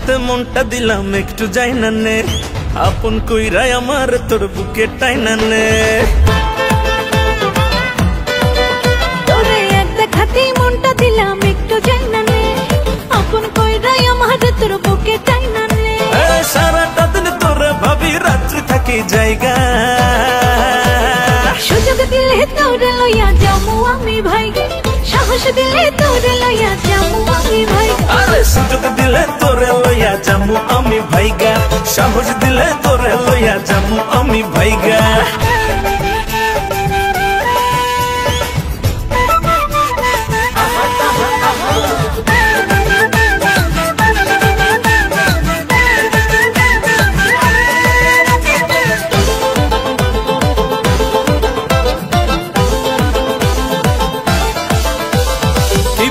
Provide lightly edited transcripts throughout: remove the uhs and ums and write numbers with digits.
হাতে মনটা দিলাম একটু যাই না নে, আপন কইরাই আমার তোর বুকে টাইনা নে। তোরে এক দেখাতেই মনটা দিলাম একটু যাই না নে, আপন কইরাই আমার তোর বুকে টাইনা নে। সারাটা দিন তোরে ভাবি রাত্রি থাকি জায়গা, সুযোগ দিলে তোরে লইয়া যামু আমি ভাইগা, সাহস দিলে তোরে লইয়া যামু আমি ভাইগা। আরে সুযোগ দিলে তোরে লইয়া যামু আমি ভাইগা, সাহস দিলে তোরে লইয়া যামু আমি ভাইগা।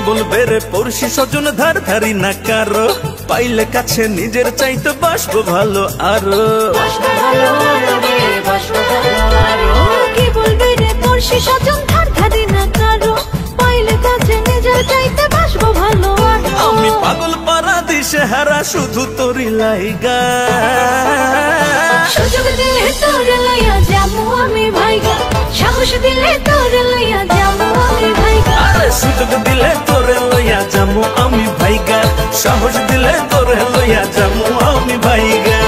বলবে রে পড়শি স্বজন ধার ধারি না কারো, পাইলে কাছে নিজের চাইতে বাসবো ভালো আরো। কি বলবে রে পড়শি স্বজন ধার ধারি না কারো, পাইলে কাছে নিজের চাইতে বাসবো ভালো আরো। আমি পাগল পারা দিশে হারা শুধু তোরি লাইগা, সুযোগ দিলে তোরে লইয়া যামু আমি ভাইগা, সাহস দিলে তোরে লইয়া যামু আমি ভাইগা। আরে সুযোগ দিলে তোরে লইয়া যামু আমি ভাইগা, সাহস দিলে তোরে লইয়া যামু আমি ভাইগা।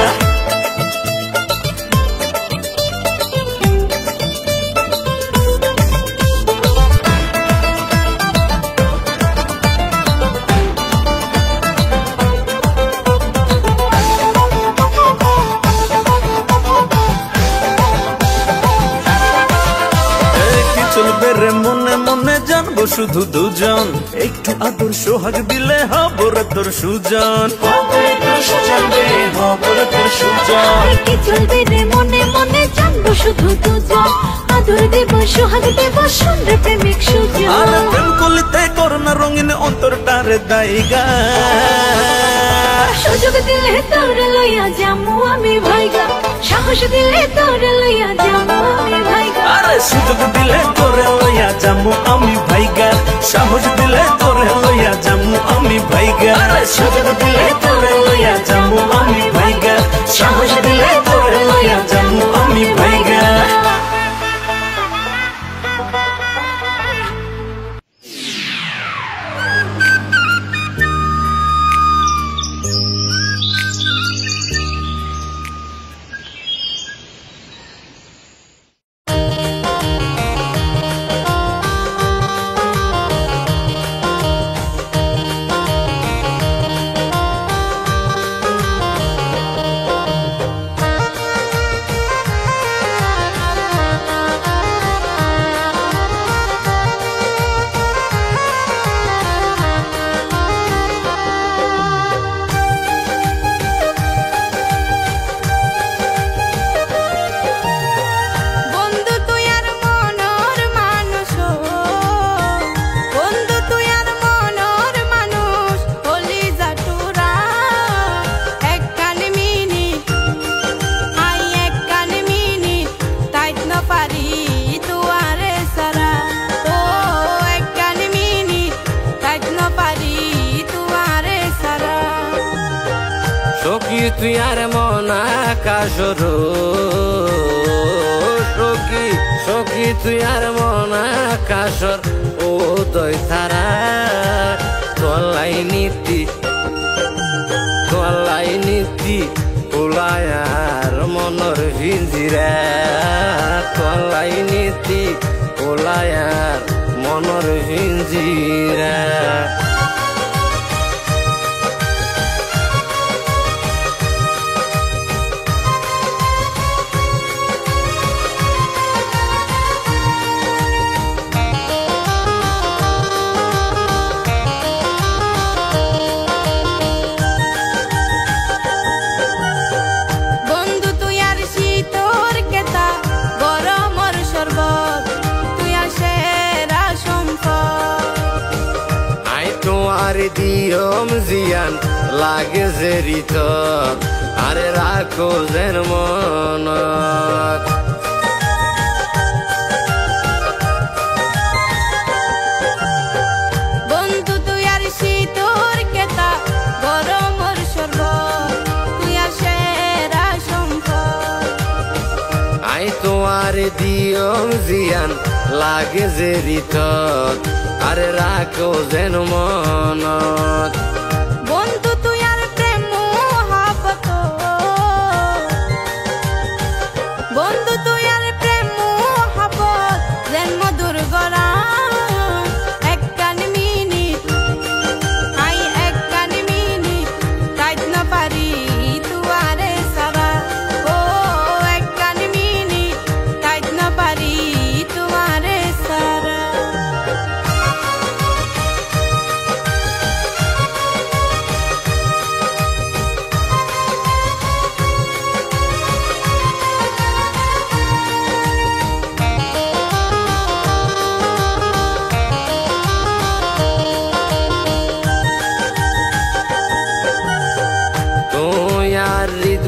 চলবে রে মনে মনে জানবো শুধু দুজন, একটু আদর সোহাগ দিলে হব রে তোর সুজন। কি চলবে রে মনে মনে জানবো শুধু দুজন, আদর দেব সোহাগ দেব শুনরে প্রেমিক সুজন। আরে প্রেম কলিতে করোনা রঙিন অন্তরটারে দাইগা, সুযোগ দিলে তোরে লইয়া যামু আমি ভাইগা, সাহস দিলে তোরে লইয়া যামু আমি ভাইগা। আরে সুযোগ দিলে তোরে লইয়া যামু আমি ভাইগা, সাহস দিলে তোরে লইয়া যামু আমি ভাইগা। আরে সুযোগ দিলে তোরে লইয়া যামু আমি ভাইগা, সাহস দিলে তোরে লইয়া যামু আমি ভাইগা। তুই আর মন আকাশর সখী সখী, তুই আর মন আকাশর উদয় তারা, তোলাই নীতি ওলায়ার মনর হিঞ্জিরা, তোলাই নীতি ওলায়ার মনর হিঞ্জিরা। দিয়ম জিয়ান লাগে যে রিত, আরে রাখো যেন মনত। বন্ধু তুই আর শীতর কেতা গরমর শরবত, নিয়ম জিয়ান লাগে যে রিতত আরে রাখো যেন মনত বন্ধু তুই আর প্রেম মহাবত বন্ধু তুই আর প্রেম মহাবত যেন মধুর গড়া একখান মিনিট আই একখান মিনিট তাইত না পারি তুয়ারে সারা ও একখান মিনিট তাইত না পারি তুয়ারে সারা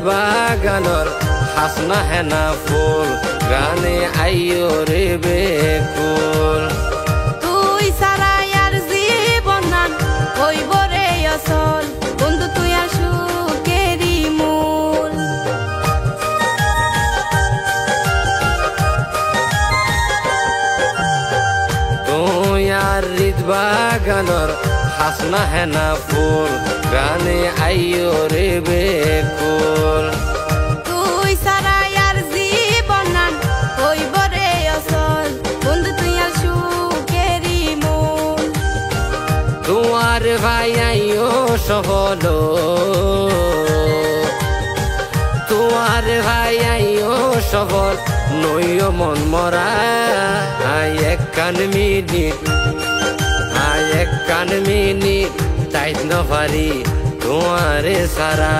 বাগানর হাসনা হেনা ফুল গানে আইও রে বেকুল তুই সারা আর জীবন নান হইব রে আসল বন্ধু তুই আর সুখেরই মূল তুই আর হৃদ বাগানর হাসনা হেনা ফুল গানে আইও রে বেকুল তুই সারা আর জীবন নান হইব রে আসল বন্ধু তুই আর সুখেরই মূল তোমার ভাই আইও সহল তোমার ভাই আইও সফল নইও মন মরা আই একখান মিনিট তাইত না পারি তোমারে সারা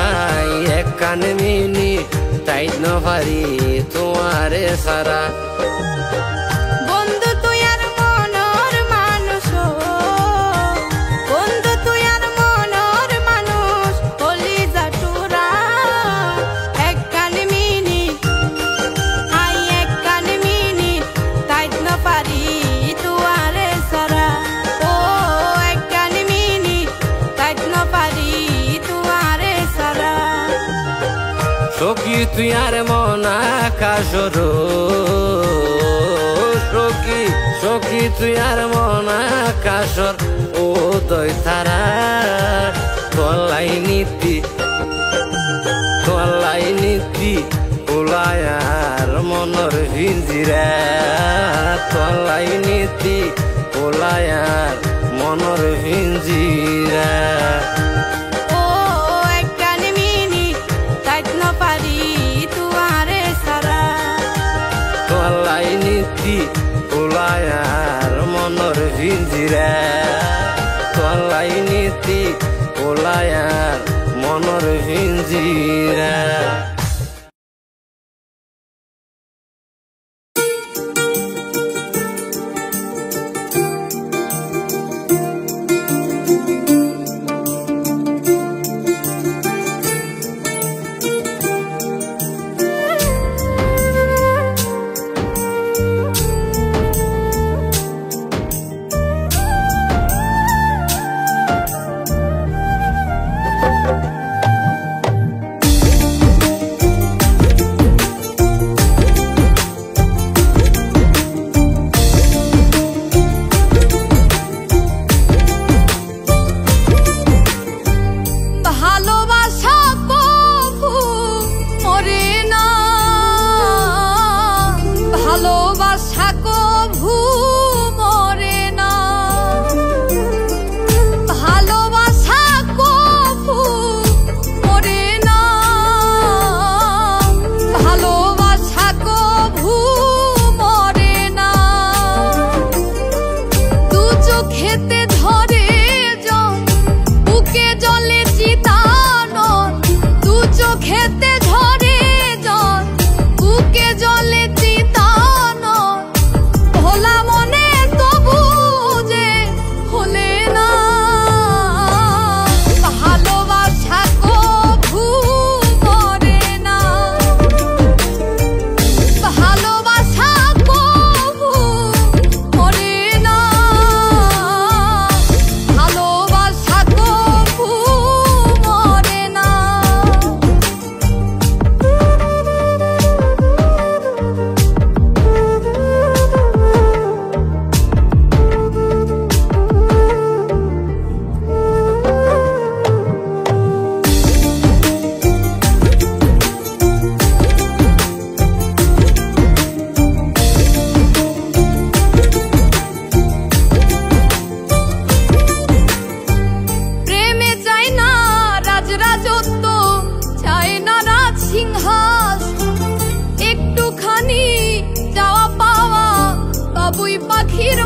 আই একখান মিনিট তাইত না পারি তোমারে সারা বন্ধু তুই আর মনের মানুষ বন্ধু তুই আর মনের মানুষ হলি জাটুরা একখান মিনিট আই একখান মিনিট তাইত না পারি তুয়ারে সারা ও একখান মিনিট তাইত না পারি তুয়ারে সারা সখী তুই আর মন আকাশর সখী তুই আর মন আকাশর ও দই তারা তলাই নীতি ওলায়ার মনর ভিঞ্জিরা তলাই নীতি ওলায়ার মনর ভিঞ্জিরা ও একখান মিনিট তাইত না পারি তুয়ারে সারা তলাই নীতি ওলায়ার মনর ভিঞ্জিরা তলাই নীতি ওলায়ার মনর ভিঞ্জিরা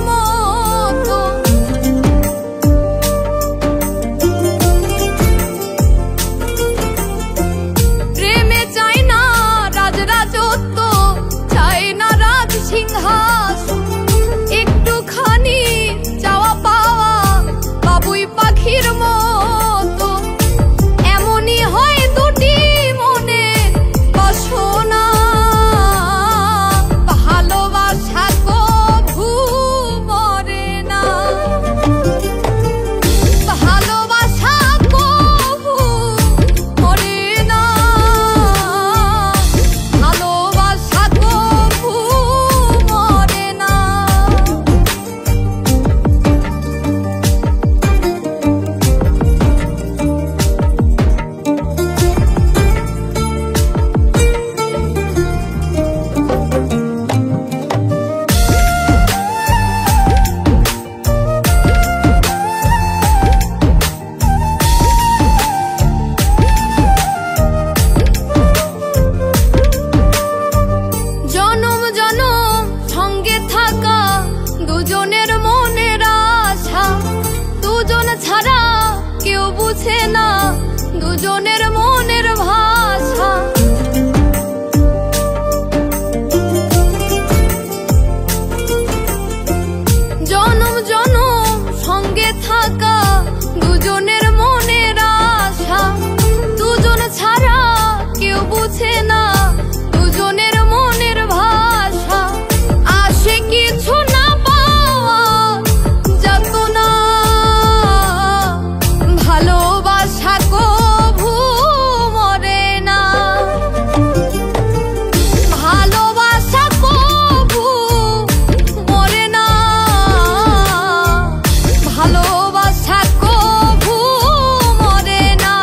মতো। প্রেমে চাই না রাজরাজত্ব, চাই না রাজ সিংহাসন, একটুখানি চাওয়া পাওয়া বাবুই পাখির মতো। এমনই হয় দুটি মনে বাসনা, ভালোবাসা কভু মরে না, ভালোবাসা কভু মরে না, ভালোবাসা কভু মরে না। জনম জনম সঙ্গে থাকা দুজনের মনের আশা, দুজন ছাড়া কেউ বুঝে না দুজনের মনের ভাষা। জনম জনম সঙ্গে থাকা দুজনের মনের আশা, দুজন ছাড়া কেউ বুঝে না দুজনের মনের ভাষা। আসে কিছু না পাওয়া যত না, ভালোবাসা কভু মরে না, ভালোবাসা কভু মরে না, ভালোবাসা কভু মরে না।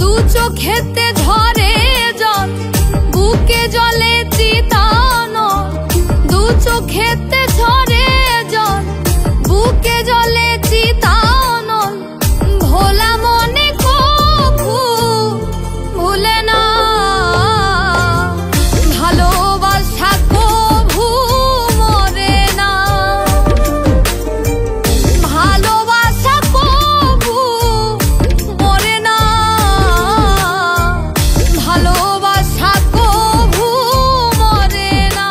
দু চোখেতে ঝরে জল, বুকে জলে চিতানো, দু চোখেতে ঝরে জল, বুকে জলে চিতানো, ভোলা মনে কভু ভুলে না, ভালোবাসা কভু মরে না, ভালোবাসা কভু মরে না, ভালোবাসা কভু মরে না।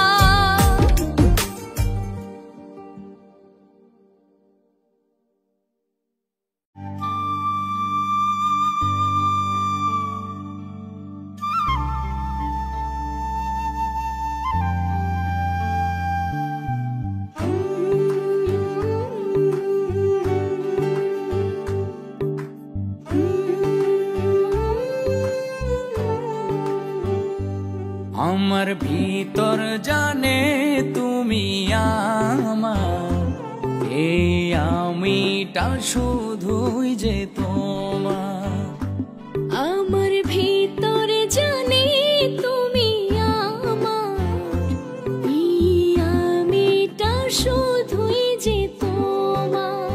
আমার ভিতর জানে তুমি আমার, এই আমিটা শুধুই যে তোমার। আমার ভিতরে জানে তুমি আমার, এই আমিটা শুধুই যে তোমার।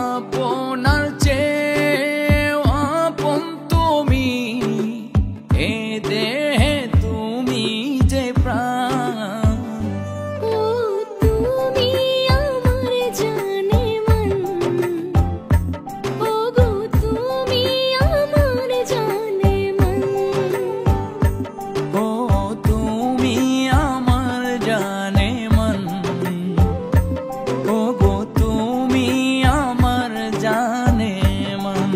আপনার চেয়ে আপন তুমি, এ দেহে তুমি যে প্রাণ। ও তুমি আমার জানে মন, ও গো তুমি আমার জানে মন, ও তুমি আমার জানে মন, ও গো তুমি আমার জানে মন।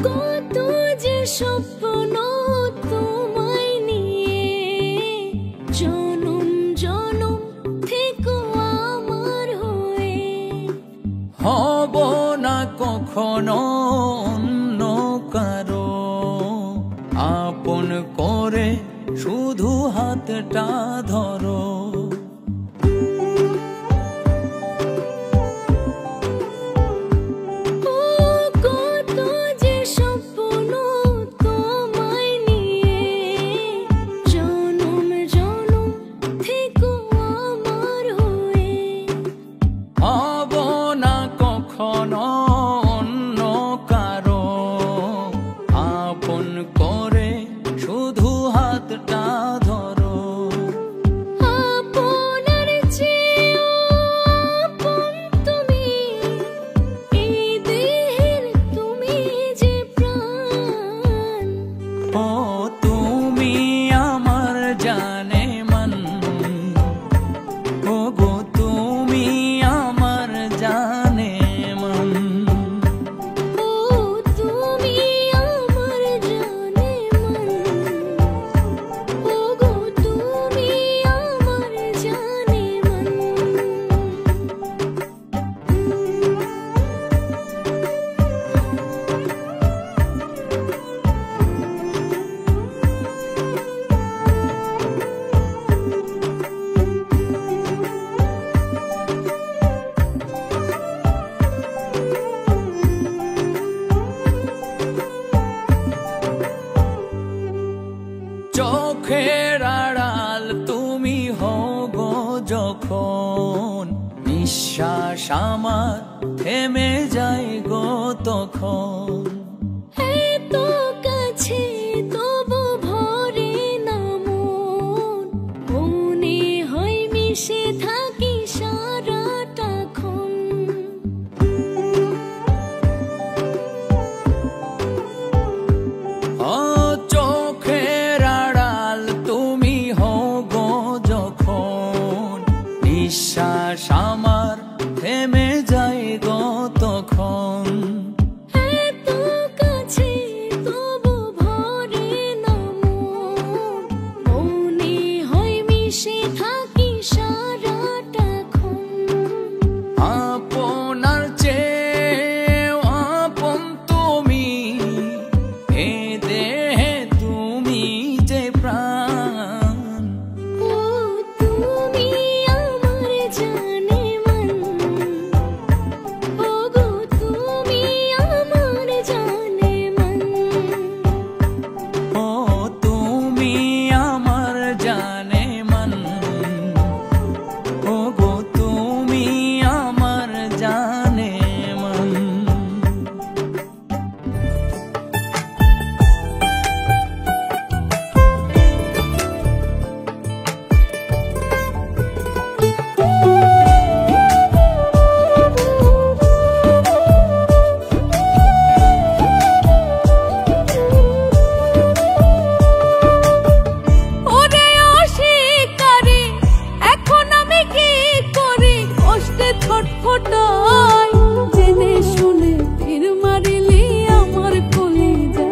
কত যে স্বপ্ন তোমায় নিয়ে, জনম জনম থেকো আমার হয়ে। হব না কখনো অন্য কারো, আপন করে শুধু হাতটা ধরো। কখনো অন্য কারো আপন করে শুধু হাতটা ধরো। আপনার চেয়েও আপন তুমি, এই দেহের তুমি যে প্রাণ। ও তুমি আমার জানে মন, ও গো তুমি আমার জানে মন। ও তুমি আমার জানে মন, ও গো তুমি আমার জানে মন। চোখের আড়াল তুমি হও গো যখন, নিঃশ্বাস আমার থেমে যায় গো তখন। এত কাছে তবু ভরে না মন, মনে হয় মিশে থাকি সারাটাক্ষণ। ও চোখের আড়াল তুমি হও গো যখন, নিঃশ্বাস আমার থেমে যায় গো তখন। এত কাছে তবু ভরে না মন, মনে হয় মিশে থাকি সারাটাক্ষণ। আপনার চেয়েও আপন তুমি, এ দেহে তুমি যে প্রাণ। ও তুমি আমার জানে মন, ও গো তুমি আমার জানে মন। ও তুমি আমার জানে মন, ও গো তুমি আমার জানে মন। ওরে অস্বীকারে এখন আমি কি করি, কষ্টে ছটফটাই, জেনে শুনে তীর মারিলি আমার কলিজা।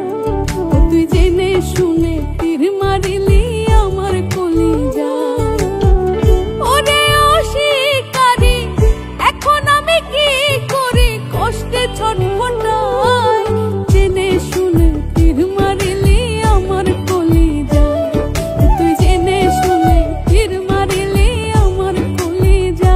ও তুই জেনে শুনে তীর মারিলি আমার কলিজা। ওরে অস্বীকারে এখন আমি কি করি, কষ্টে ছটফটাই, জেনে শুনে তীর মারিলি আমার কলিজা। তুই জেনে শুনে তীর মারিলি আমার কলিজা।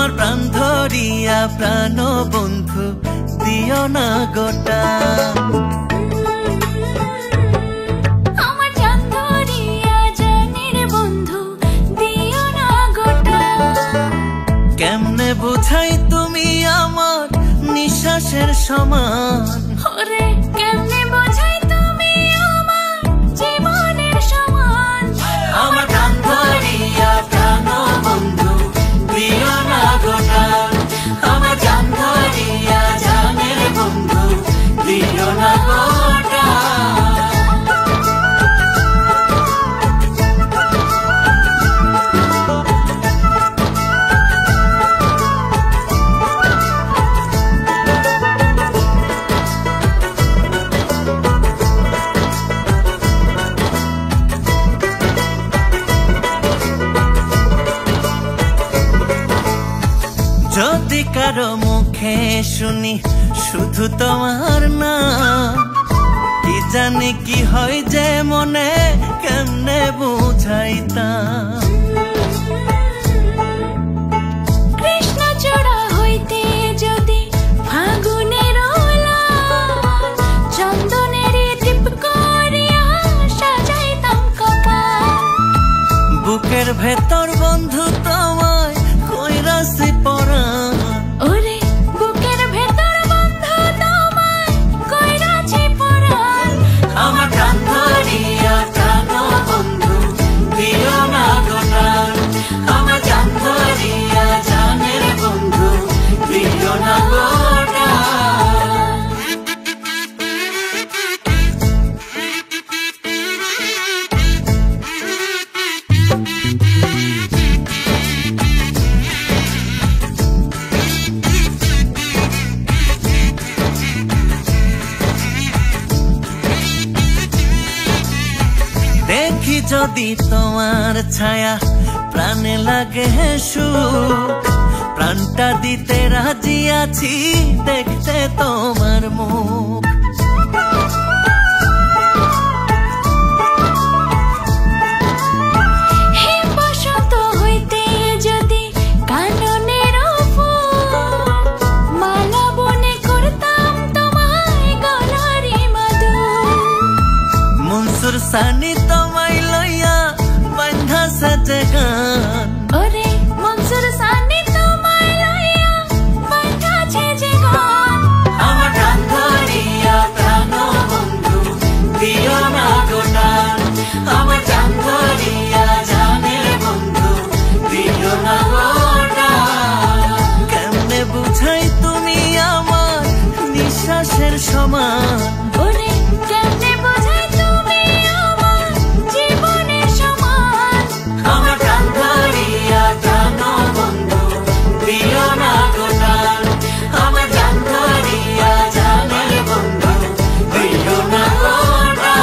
আমার প্রাণ ধরিয়া প্রাণ বন্ধু দিও না গোটা আমার জান ধরিয়া জানের বন্ধু দিও না গোটা কেমনে বুঝাই তুমি আমার নিঃশ্বাসের সমান ওরে কেমনে বোঝাই তুমি আমার জীবনের সমান আমার প্রাণ ধরিয়া প্রাণ বন্ধু দিও না গোটা আমার জান ধরিয়া জানের বন্ধু দিও না গোটা যদি কারো মুখে শুনি শুধু তোমার নাম কি জানি কি হয় যে মনে কেমনে বুঝাইতাম কৃষ্ণচূড়া হইতে যদি ফাগুনের চন্দনের দীপ করিয়া সাজাইতাম কপাল বুকের ভেতর বন্ধু তোমায় কইরাছি পরাণ ওরে বুকের ভেতর বন্ধু তোমায় কইরাছি পরাণ আমার প্রাণ ধরিয়া প্রাণ বন্ধু দিও না গোটা আমার জান ধরিয়া জানের বন্ধু দিও না গোটা দেখি যদি তোমার ছায়া প্রাণে লাগে সুখ প্রাণটা দিতে রাজি আছি দেখতে তোমার মুখ হে বসন্ত হইতে যদি কাননের ফুল মালা বনে করতাম তোমায় গলারে মাদুর মনসুর সানি তোমায় লইয়া বান্ধা সাজে গান ওরে মনসুর সানি তোমায় লইয়া বাঁধাছে যে গান আমার প্রাণ ধরিয়া প্রাণ বন্ধু দিও না গোটা আমার জান ধরিয়া জানের বন্ধু দিও না গোটা কেমনে বুঝাই তুমি আমার নিঃশ্বাসের সমান ওরে কেমনে বোঝাই তুমি আমার জীবনের সমান আমার প্রাণ ধরিয়া প্রাণ বন্ধু দিও না গোটা আমার জান ধরিয়া জানের বন্ধু দিও না গোটা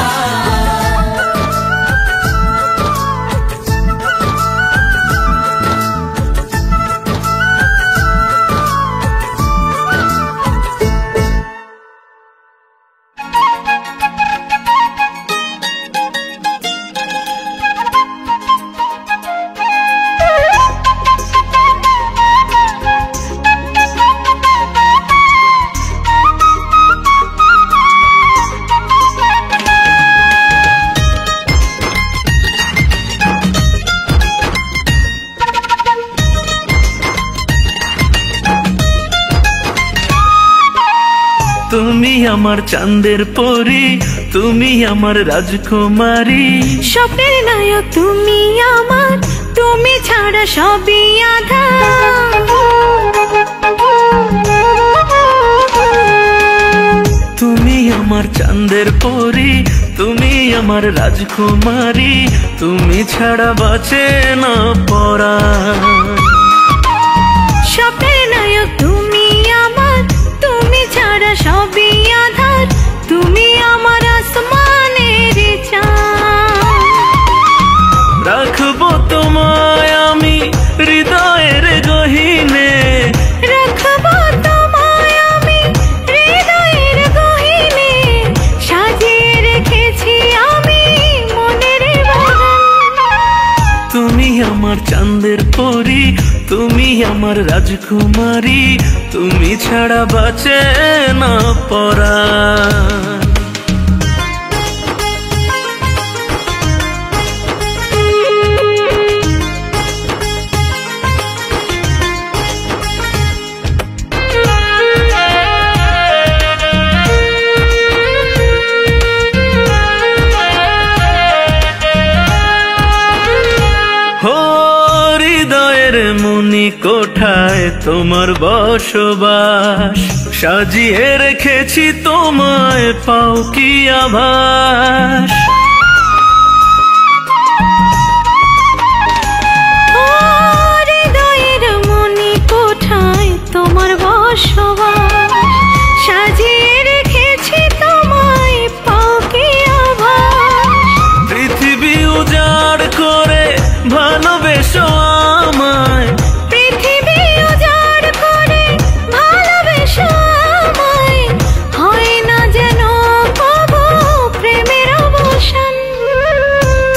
তুমি আমার চাঁদের পরি তুমি আমার রাজকুমারী স্বপ্নের নায়ক তুমি আমার তুমি ছাড়া সবই আঁধার তুমি আমার চাঁদের পরি তুমি আমার রাজকুমারী তুমি ছাড়া বাঁচে না পরাণ স্বপ্নের নায়ক তুমি আমার তুমি ছাড়া সবই আঁধার তুমি আমার আসমানের চাঁদ রাখবো তোমায় আমি হৃদয়ের গহীনে রাখবো তোমায় আমি হৃদয়ের গহীনে সাজিয়ে রেখেছি আমি মনের বাগান তুমি আমার চাঁদের পরি তুমি আমার রাজকুমারী, তুমি ছাড়া বাঁচে না পরাণ। মনি কোঠায় তোমার বসবাস, সাজিয়ে রেখেছি তোমায়, পাও কি আভাস। হৃদয়ের মনি কোঠায় তোমার বসবাস, সাজিয়ে রেখেছি তোমায়, পাও কি আভাস। পৃথিবী উজাড় করে ভালোবেসো আমায়, পৃথিবী উজাড় করে ভালোবেসো আমায়, হয় না যেন কবু প্রেমের অবসান।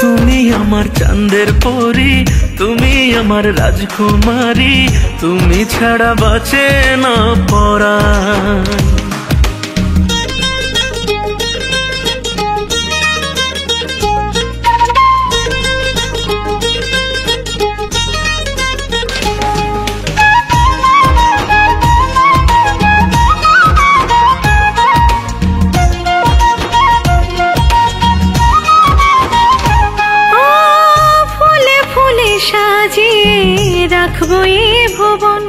তুমি আমার চাঁদের পরী, তুমি আমার রাজকুমারী, তুমি ছাড়া বাঁচে না পরাণ। রাখবো এ ভুবন,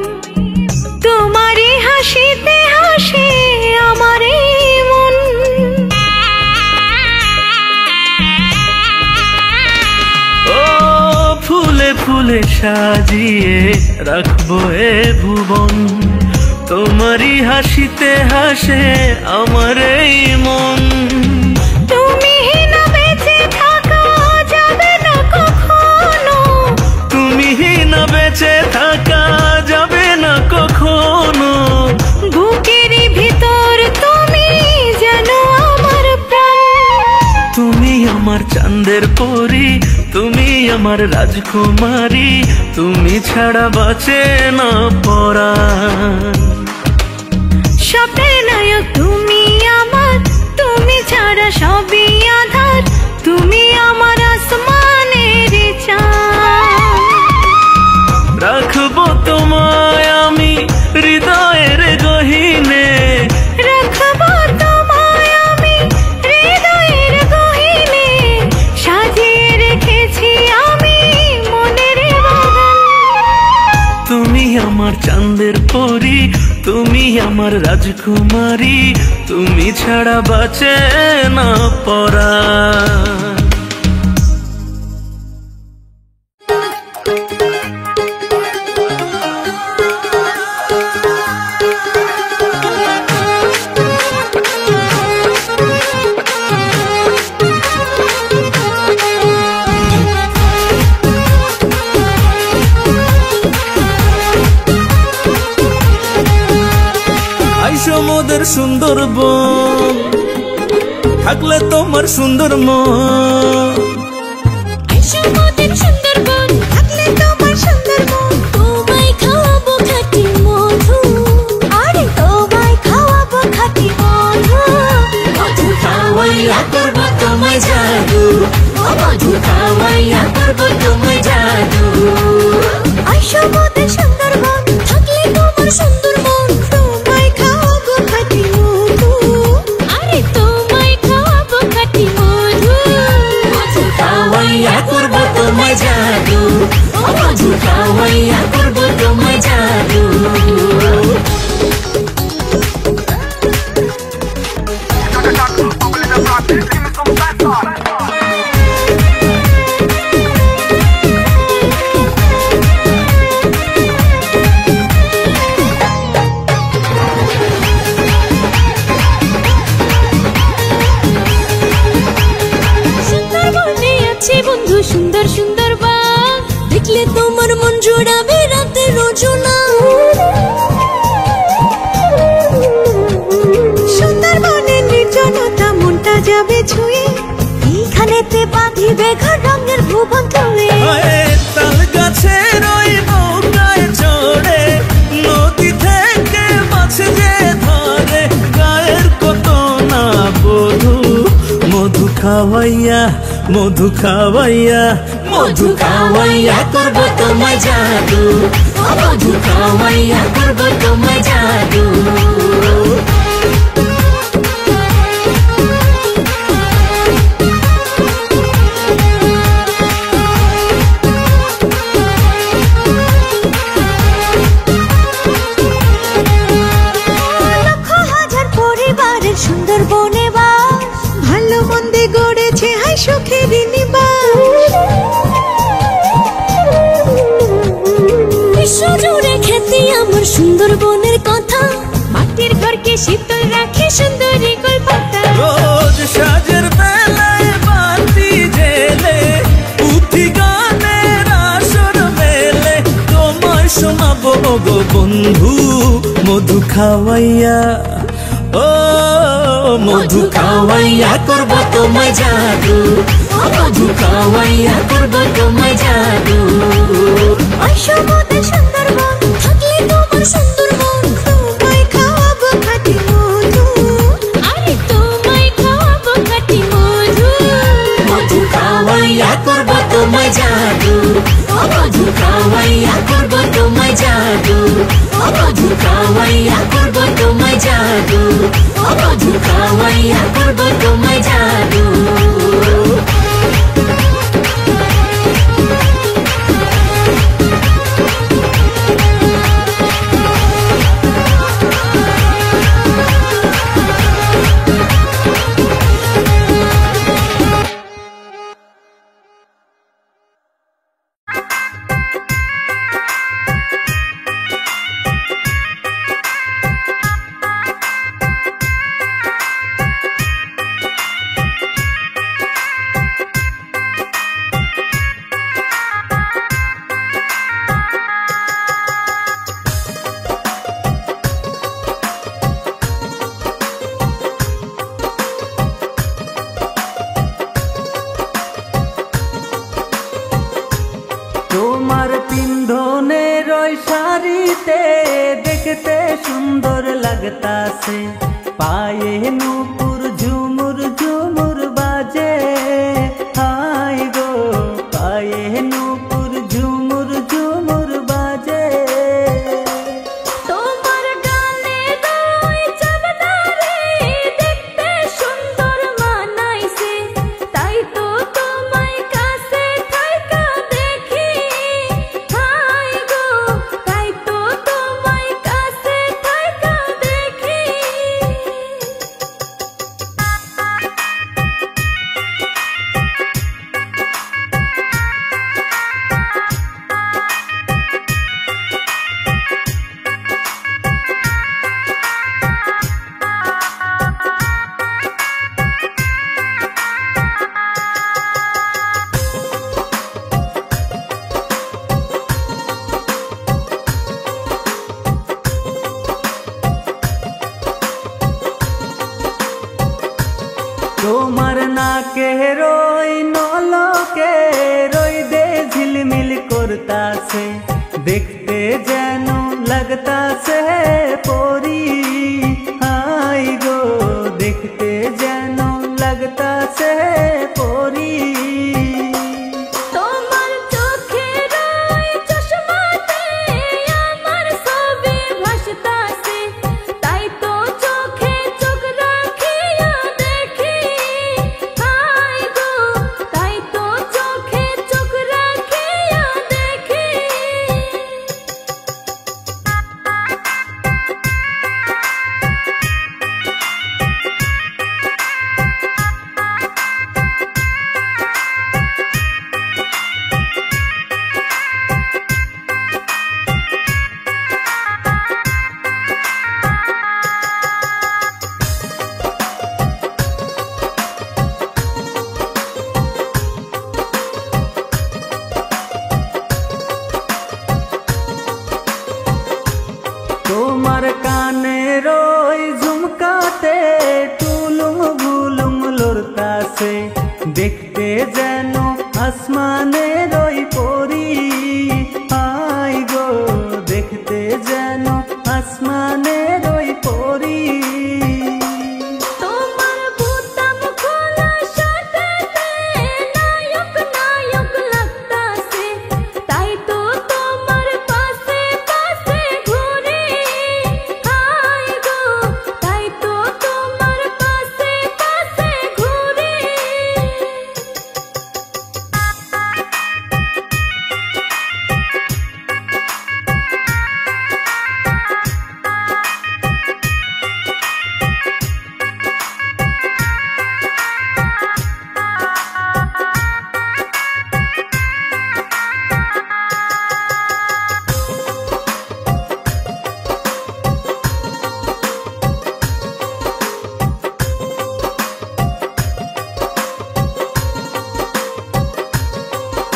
তোমারই হাসিতে হাসে আমার এই মন। ও ফুলে ফুলে সাজিয়ে রাখবো এ ভুবন, তোমারই হাসিতে হাসে আমার এই মন। তুমি না বেঁচে থাকা যাবে না কখনো, তুমি না বেঁচে থাকা যাবে না কখনো, বুকের ভিতর তুমি জানো আমার প্রাণ। তুমি আমার চাঁদের পরী, তুমি আমার রাজকুমারী, তুমি ছাড়া বাঁচে না পরাণ। স্বপ্নের নায়ক তুমি আমার, তুমি ছাড়া সবই আধার, তুমি আমার আসমানের চাঁদ। রাখবো তোমায় আমি হৃদয়ের গহীনে, রাখবো তোমায় আমি হৃদয়ের গহীনে, সাজিয়ে রেখেছি আমি মনের বাগান। তুমি আমার চাঁদের পরী, তুমি আমার রাজকুমারী, তুমি ছাড়া বাঁচে না পরাণ। মোদের সুন্দরবন, থাকলে তোমার সুন্দর মন। মোদের সুন্দরবন, থাকলে তোমার সুন্দর মন। তোমায় খাওয়াবো খাঁটি মধু, আরে তোমায় খাওয়াবো খাঁটি মধু। মধু খাওয়াইয়া করবো তোমায় জাদু, ও মধু খাওয়াইয়া করবো তোমায় জাদু। আইসো মোদের সুন্দরবন, থাকলে তোমার সুন্দর মন। তোমায় খাওয়াবো খাঁটি মধু, আরে তোমায় খাওয়াবো খাঁটি মধু। মধু খাওয়াইয়া করবো তোমায় জাদু, ও মধু খাওয়াইয়া করবো তোমায় জাদু। সুন্দরবনে আছে বন্ধু সুন্দর সুন্দর বাঘ, দেখলে তোমার মন জোড়াবে রাতে রোজনা। সুন্দরবনের নির্জনতা মনটা যাবে ছুঁয়ে, এইখানেতে বাঁধিবে ঘর রঙের ভুবন তুলে। তাল গাছের ওই নৌকায় চড়ে খাওয়াইয়া মধু খাওয়াইয়া মধু খাওয়াইয়া করব তোমায় জাদু মধু খাওয়াইয়া করব তোমায় জাদু সুন্দরবনে বাস ভালো মন্দে গড়েছে হাই সুখের নিবাস বিশ্ব জুড়ে খ্যাতি আমার সুন্দরবনের কথা মাটির ঘরকে শীতল রাখে সুন্দরী কলকাতা রোজ সাজের বেলায় বাতি জেলে পুঁথি গানের আসর মেলে তোমায় শোনাবো গো বন্ধু মধু খাওয়াইয়া ও মধু খাওয়াইয়া করব তোমায় জাদু মধু খাওয়াইয়া করব তোমায় জাদু অসমুদ্র সুন্দরবন থাকলে তোমার সুন্দরবন তোমায় খাওয়াবো খাঁটি মধু আরে তোমায় খাওয়াবো খাঁটি মধু মধু খাওয়াইয়া করব তোমায় জাদু মধু খাওয়াইয়া করব তোমায় জাদু মধু খাওয়াইয়া করব তোমায় জাদু মধু খাওয়াইয়া করব তোমায় জাদু তোমার পিন্ধনের ওই শাড়িতে দেখতে সুন্দর লাগতাছে পায়ে নূপুর ঝুমুর ঝুমুর বাজে হাই গো পায়ে নূপুর ঝুমুর ঝুমুর বাজে তোমার গালে ওই চাঁদনারে দেখতে সুন্দর মানাইছে তাই তো তোমায় কাছে থাইকা দেখি হাই গো তাই তো তোমায় কাছে থাইকা দেখি তোমার নাকে রই নলকে রই দে ঝিলমিল করতাছে দেখতে যেন লাগতাছে পরি হাই গো দেখতে যেন লাগতাছে পরি তোমার চোখের ওই চশমাতে আমার ছবি ভাসতাছে তাই তো চোখে চোখ রাখিয়া দেখি হাই গো তাই তো চোখে চোখ রাখিয়া দেখি তোমার কানের ওই ঝুমকাতে টুলুম ভুলুম লড়তাছে দেখতে যেন আসমানের ওই পরি হাই গো দেখতে যেন আসমানের ওই পরি তোমার বুতাম খোলা শার্ট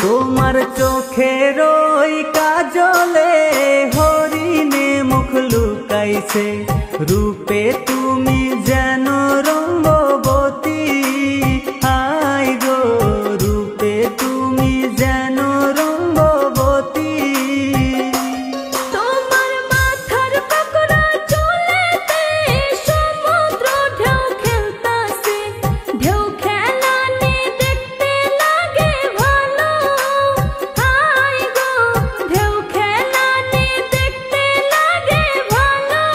তোমার চোখের ওই কাজলে হরিণে মুখ লুকাইছে, রূপে তুমি যেন রঙ্গবতী। হাই গো রূপে তুমি যেন রঙ্গবতী। তোমার মাথার পাকড়া চুলেতে সমুদ্র ঢেউ খেলতাছে, ঢেউ খেলানি দেখতে লাগে ভালো। হাই গো ঢেউ খেলানি দেখতে লাগে ভালো।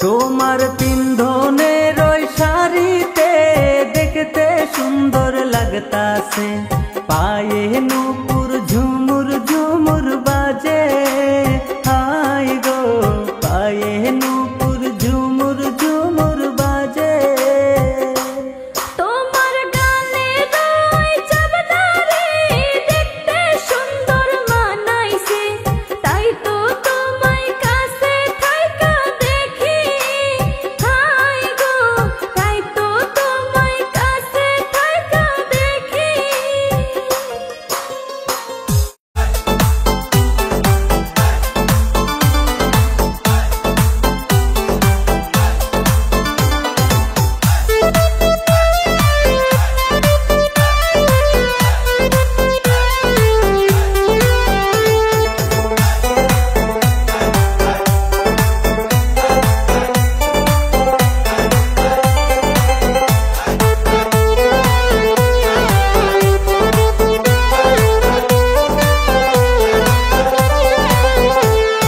তোমার পিন্ধনের ওই শাড়িতে দেখতে সুন্দর লাগতাছে, পায়ে নূপুর ঝুমুর ঝুমুর বাজে। হাই গো পায়ে নূপুর ঝুমুর ঝুমুর বাজে। তোমার গালের ওই চাবদারে দেখতে সুন্দর মানাইছে, তাই তো তোমায় কাছে থাইকা দেখি। হাই গো তাই তো তোমায় কাছে থাইকা দেখি।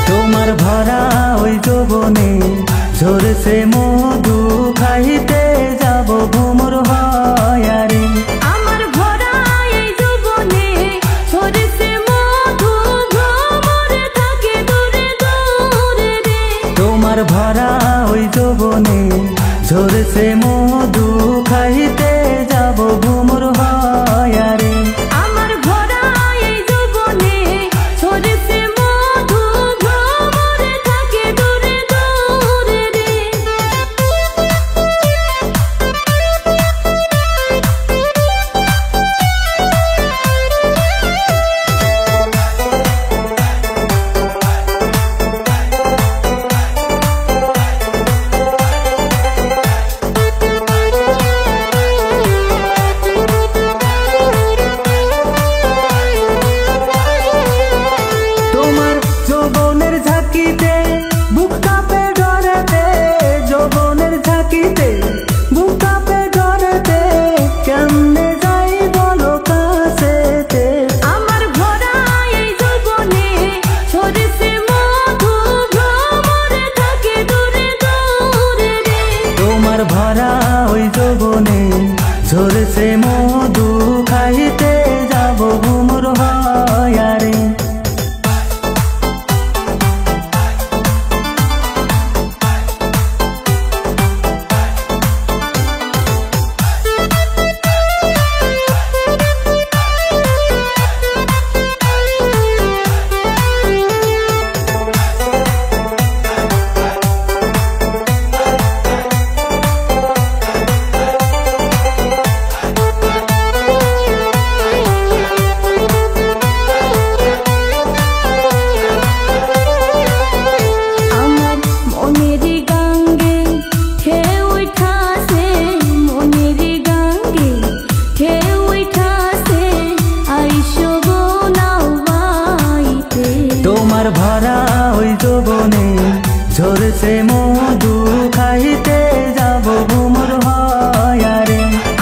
তোমার ভরা ওই যৌবনে ঝরছে মধু, খাইতে যাব ভ্রমর হয়ারে। আমার ভরা এই যৌবনে ঝরছে মধু, ভ্রমরে থাকে দূরে দূরে রে। তোমার ভরা ওই যৌবনে ঝরছে মধু, খাইতে যাব ভ্রমর হয়ারে। আমার ভরা এই যৌবনে ঝরছে মধু, ভ্রমরে থাকে দূরে দূরে রে। তোমার যৌবনের ঝাঁকিতে বুক কাঁপে ডরেতে, যৌবনের ঝাঁকিতে বুক কাঁপে ডরেতে, কেমনে যাই বলো কাছেতে। আমার ভরা এই যৌবনে ঝরছে মধু, ভ্রমরে থাকে দূরে দূরে রে। তোমার ভরা ওই যৌবনে ঝরছে মধু, খাইতে যাব ভ্রমর হয়ারে। আমার মনের গাঙ্গে ঢেউ উঠাছে, মনের গাঙ্গে ঢেউ উঠাছে, আইসো গো নাও বাইতে। তোমার ভরা ওই যৌবনে ঝরছে মধু, খাইতে যাব ভ্রমর হয়ারে।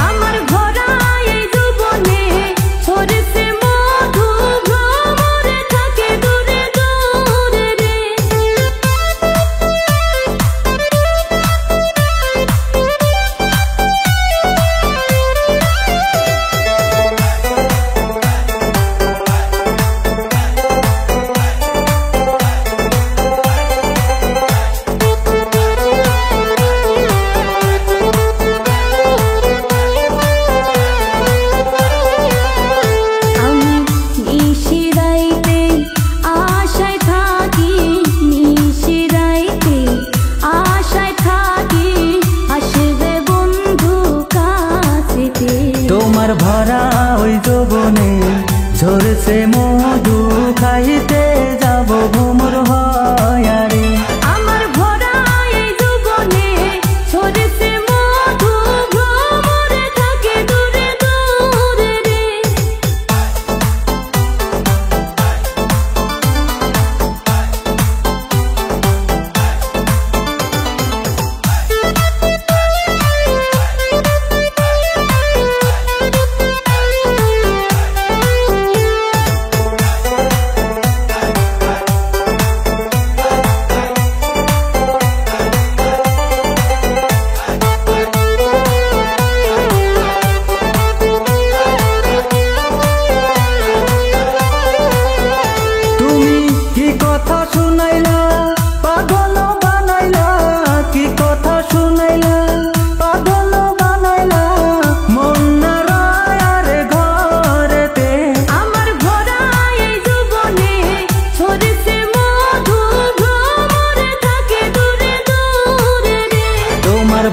আমার ভরা এই যৌবনে ঝরছে মধু, ভ্রমরে থাকে দূরে দূরে রে। তোমার ভরা ওই ওই যৌবনে ঝরছে মধু খাইতে যাব ভ্রমর হয়ারে আমার ভরা এই যৌবনে ঝরছে মধু ভ্রমরে থাকে দূরে দূরে রে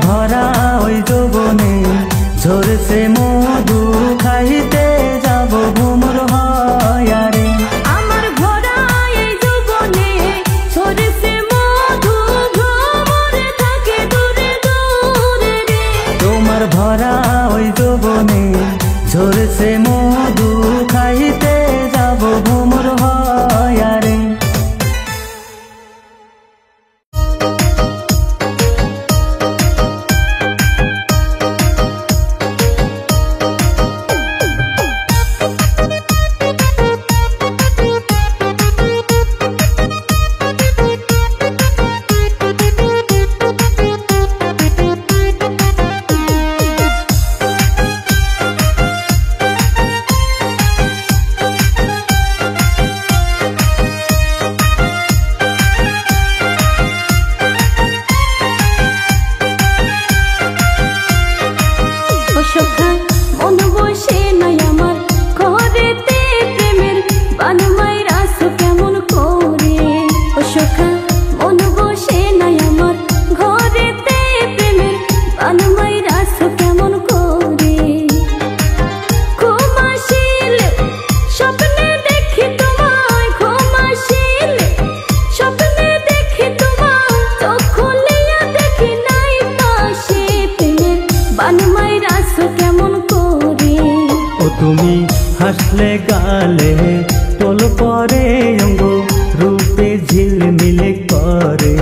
ভরা ওই যৌবনে ঝরছে মধু খাইতে যাব ভ্রমর হয়ারে আমার ভরা এই যৌবনে ঝরছে মধু ভ্রমরে থাকে দূরে দূরে রে তোমার ভরা ওই যৌবনে ঝরছে মধু খাইতে যাব ভ্রমর হয়ারে তুমি হাসলে গালে তোল পরে অঙ্গ রূপে ঝিলমিলে করে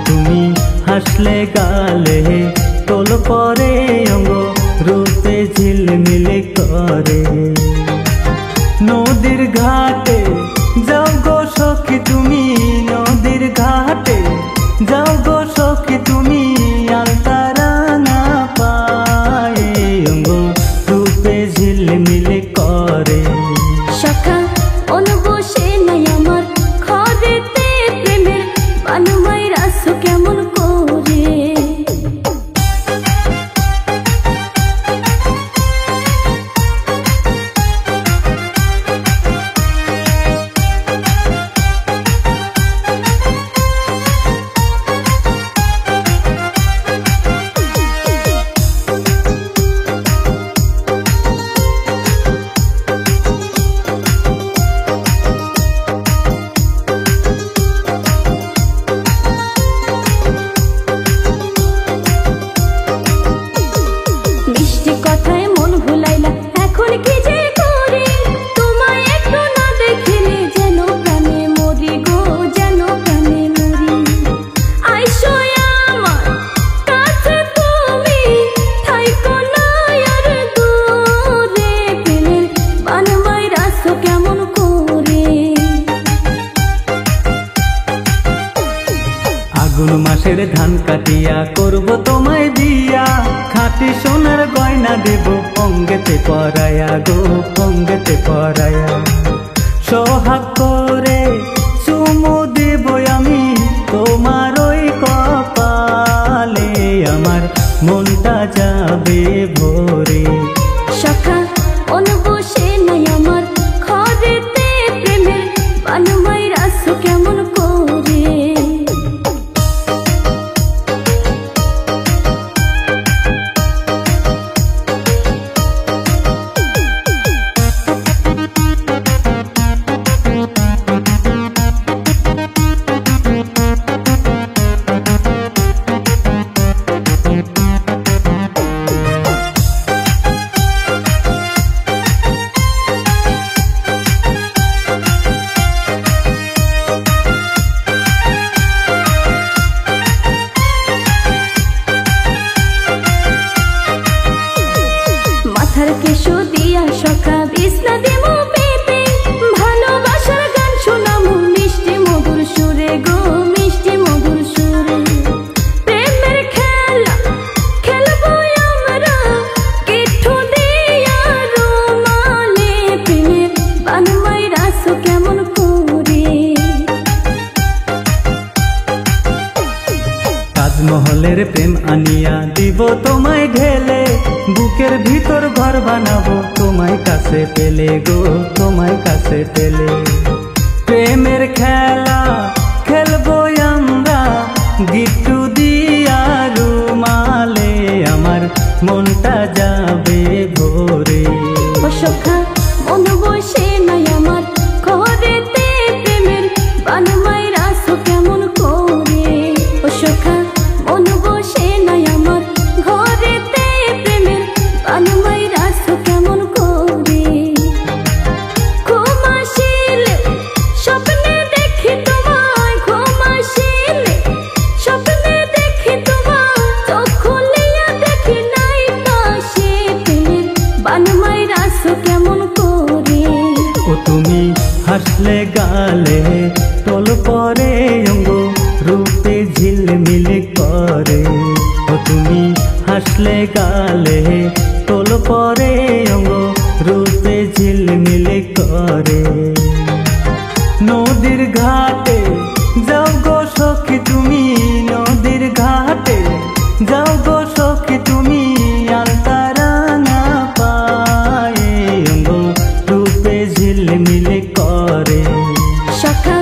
তুমি হাসলে গালে তোল পরে অঙ্গ রূপে ঝিলমিলে করে নদীর ঘাটে যাও গো সখী তুমি নদীর ঘাটে যাও গো সখী তুমি আলতারা না পায়ে অঙ্গ রূপে ঝিলমিলে করে সখা অনুবসে নাই আমার ঘরেতে প্রেমের বানুমাই রাস কেমন করে মাসের ধান কাটিয়া করব তোমায় বিয়া খাঁটি সোনার গয়না দেব অঙ্গেতে পরায়া গো অঙ্গেতে পরায়া সোহাগ করে চুমু দেব আমি তোমার ওই কপালে আমার মনটা যাবে ভরে সখা অনুবসে নাই আমার ঘরেতে প্রেমের বানুমাই রাস কেমন করে দিব তোমায় ঢেলে, বুকের ভিতর ঘর বানাবো তোমায় কাছে পেলে গো, তোমায় কাছে পেলে। প্রেমের খেলা খেলবো আমরা গিট্টু দিয়া রুমালে, আমার মনটা যাবে ভরে। ও সখা মন বসে নাই আমার ঘরেতে, প্রেমের বান মাইরাছো কেমন করে। ও সখা মন বসে নাই আমার ঘরেতে, প্রেমের বান মাইরাছো কেমন করে। ঘুম আসিলে স্বপ্নে দেখি তোমায়, ঘুম আসিলে স্বপ্নে দেখি তোমায়, চোখ খুলিয়া দেখি নাই পাশে, প্রেমের বান মাইরাছো কেমন করে। ও তুমি হাসলে গালে তোল পরে অঙ্গ রূপে ঝিলমিল করে। ও তুমি হাসলে গালে তোল পরে অঙ্গ রূপে ঝিলমিল করে। নদীর ঘাটে যাও গো সখী তুমি, নদীর ঘাটে যাও গো সখী তুমি, আলতারাঙা পায়ে অঙ্গ রূপে ঝিলমিল করে। সখা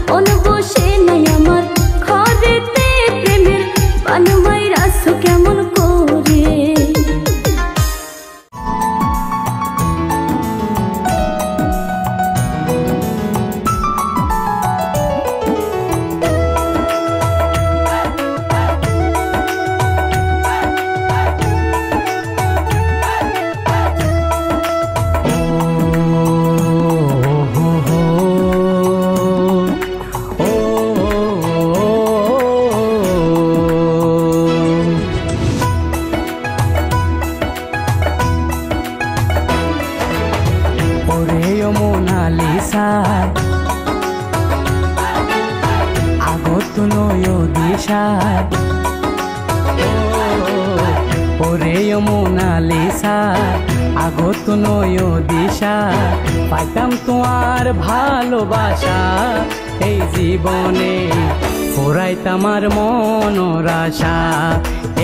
মন বসে নাই আমার ঘরেতে, প্রেমের বান মাইরাছো কেমন করে। ওরে ও মোনালিসা আগত নয় দিশা, ওরে ও মোনালিসা আগত নয় দিশা, পাইতাম তোমার ভালোবাসা এই জীবনে, ফুরাইতাম আর মনের আশা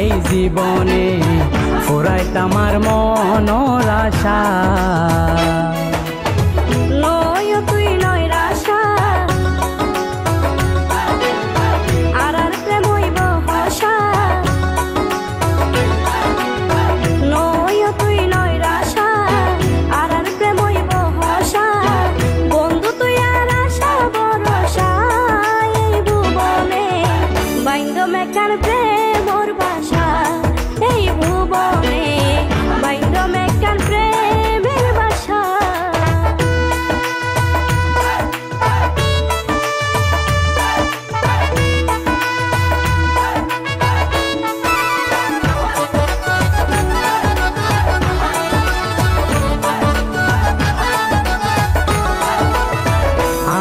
এই জীবনে, ফুরাইতাম আর মনের আশা। লয় তুই লয় রাশা, আর আর প্রেম হইব হসা। লয় তুই লয় রাশা, আর আর প্রেম হইব হসা। বন্ধু তুই আর আশা ভরসা, এই ভুবনে বাইন্দ মেকার প্রেমর বাসা, এই ভুবনে বাইন্দ মেকার প্রেমের বাসা।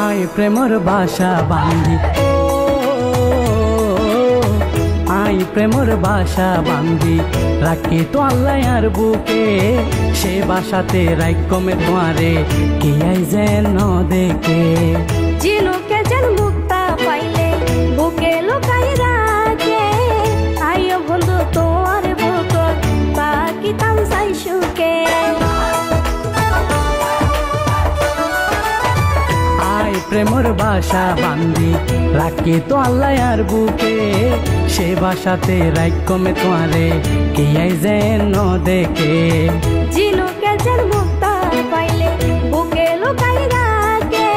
আয় প্রেমর বাসা বান্ধি, আয় প্রেমর বাসা বান্ধি, রাখি তো আল্লাহ আর বুকে, সে বাসাতে রাইকমে তোমারে কি আই যেন দেখে। জিনুকে যেন মুক্তা পাইলে বুকে লুকাই রাখে, আইও বন্ধু তোর বুক পাকিতাম চাই সুখে। আয় প্রেমর বাসা বান্ধি, রাখি তো আল্লাহ আর বুকে, সে বাসাতে রাইকমে তোমারে কি আই যেন দেখে। জিনুকে যেন মুক্তা পাইলে বুকে লুকাই রাখে,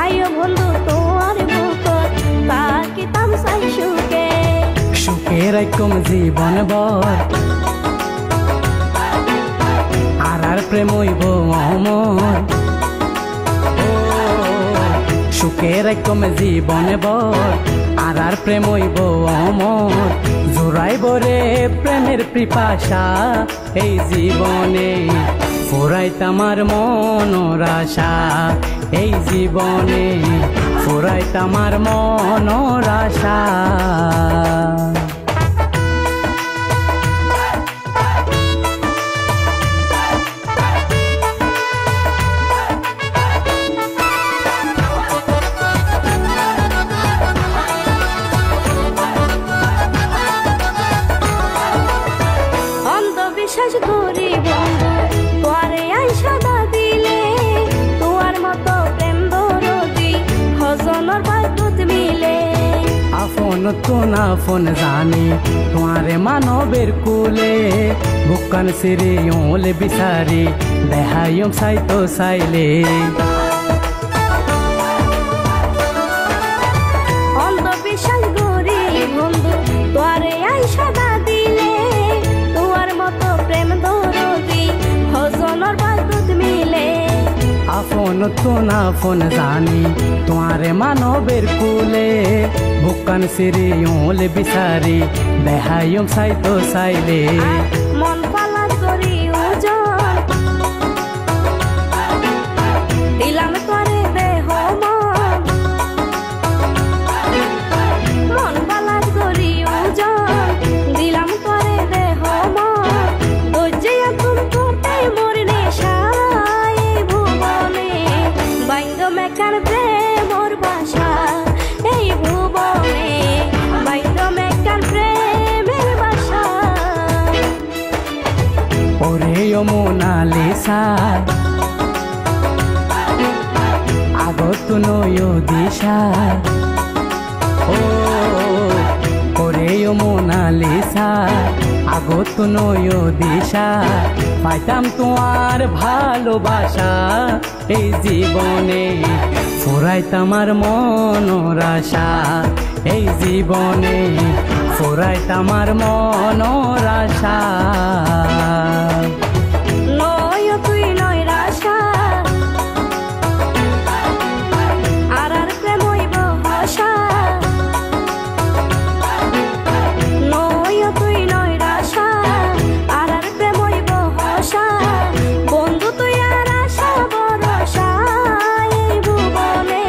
আইও বন্ধু তোর বুক পাকিতাম চাই সুখে। সুখে রাইকম জীবন ভর, আর প্রেম হইব অমর। সুখে রাইকম জীবন ভর, আর প্রেম হইব অমর। জোড়াইব রে প্রেমের পিপাসা এই জীবনে, ফুরাইতাম আর মনের আশা এই জীবনে, ফুরাইতাম আর মনের আশা। তো না ফোন জানি তোমারে মানবের কুলে বুকান সিরি ওলে বিচারি দেহাইম সাইতো সাইলে অন্ধবিশ্বাস গরি বন্ধু তোরে আই সাদা দিলে তোমার মতো প্রেম দরদি হজনের বাদুদ মিলে আফন তো না ফোন জানি তোমারে মানবের কুলে বুকান সিরি ওলে বিচারি দেহাইম সাইতো সাইলে মন পালা করি ওজন দিলাম তোরে দেহ মন পালা করি ওজন দিলাম তোরে দেহ দর্জে এখন কোটে মোর নেশায় ভুবনে বাইন্দ মেকার প্রেমর বাসা এই ভুবনে বাইন্দ মেকার প্রেমের বাসা ওরে মোনালিসা আগত নয় দিশা ও ওরে মোনালিসা আগত নয় দিশা পাইতাম তোমার ভালোবাসা এই জীবনে ফুরাইতাম আর মনের আশা এই জীবনে ফুরাইতাম আর মনের আশা নয় তুই নয় রাশা আর প্রেম হইব ভাষা নয় তুই নয় রাশা আর প্রেম হইব ভাষা বন্ধু তুই আর আশা ভরসা এই ভুবনে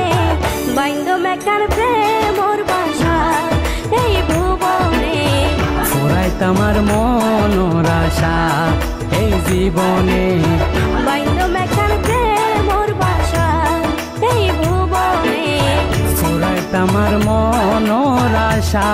বাইন্দ মেকার প্রেমর বাসা এই ভুবনে ফুরাইতাম আর মনের আশা এই জীবনে বাইন্দ মেকার প্রেমর বাসা এই ভুবনে ফুরাইতাম আর মনের আশা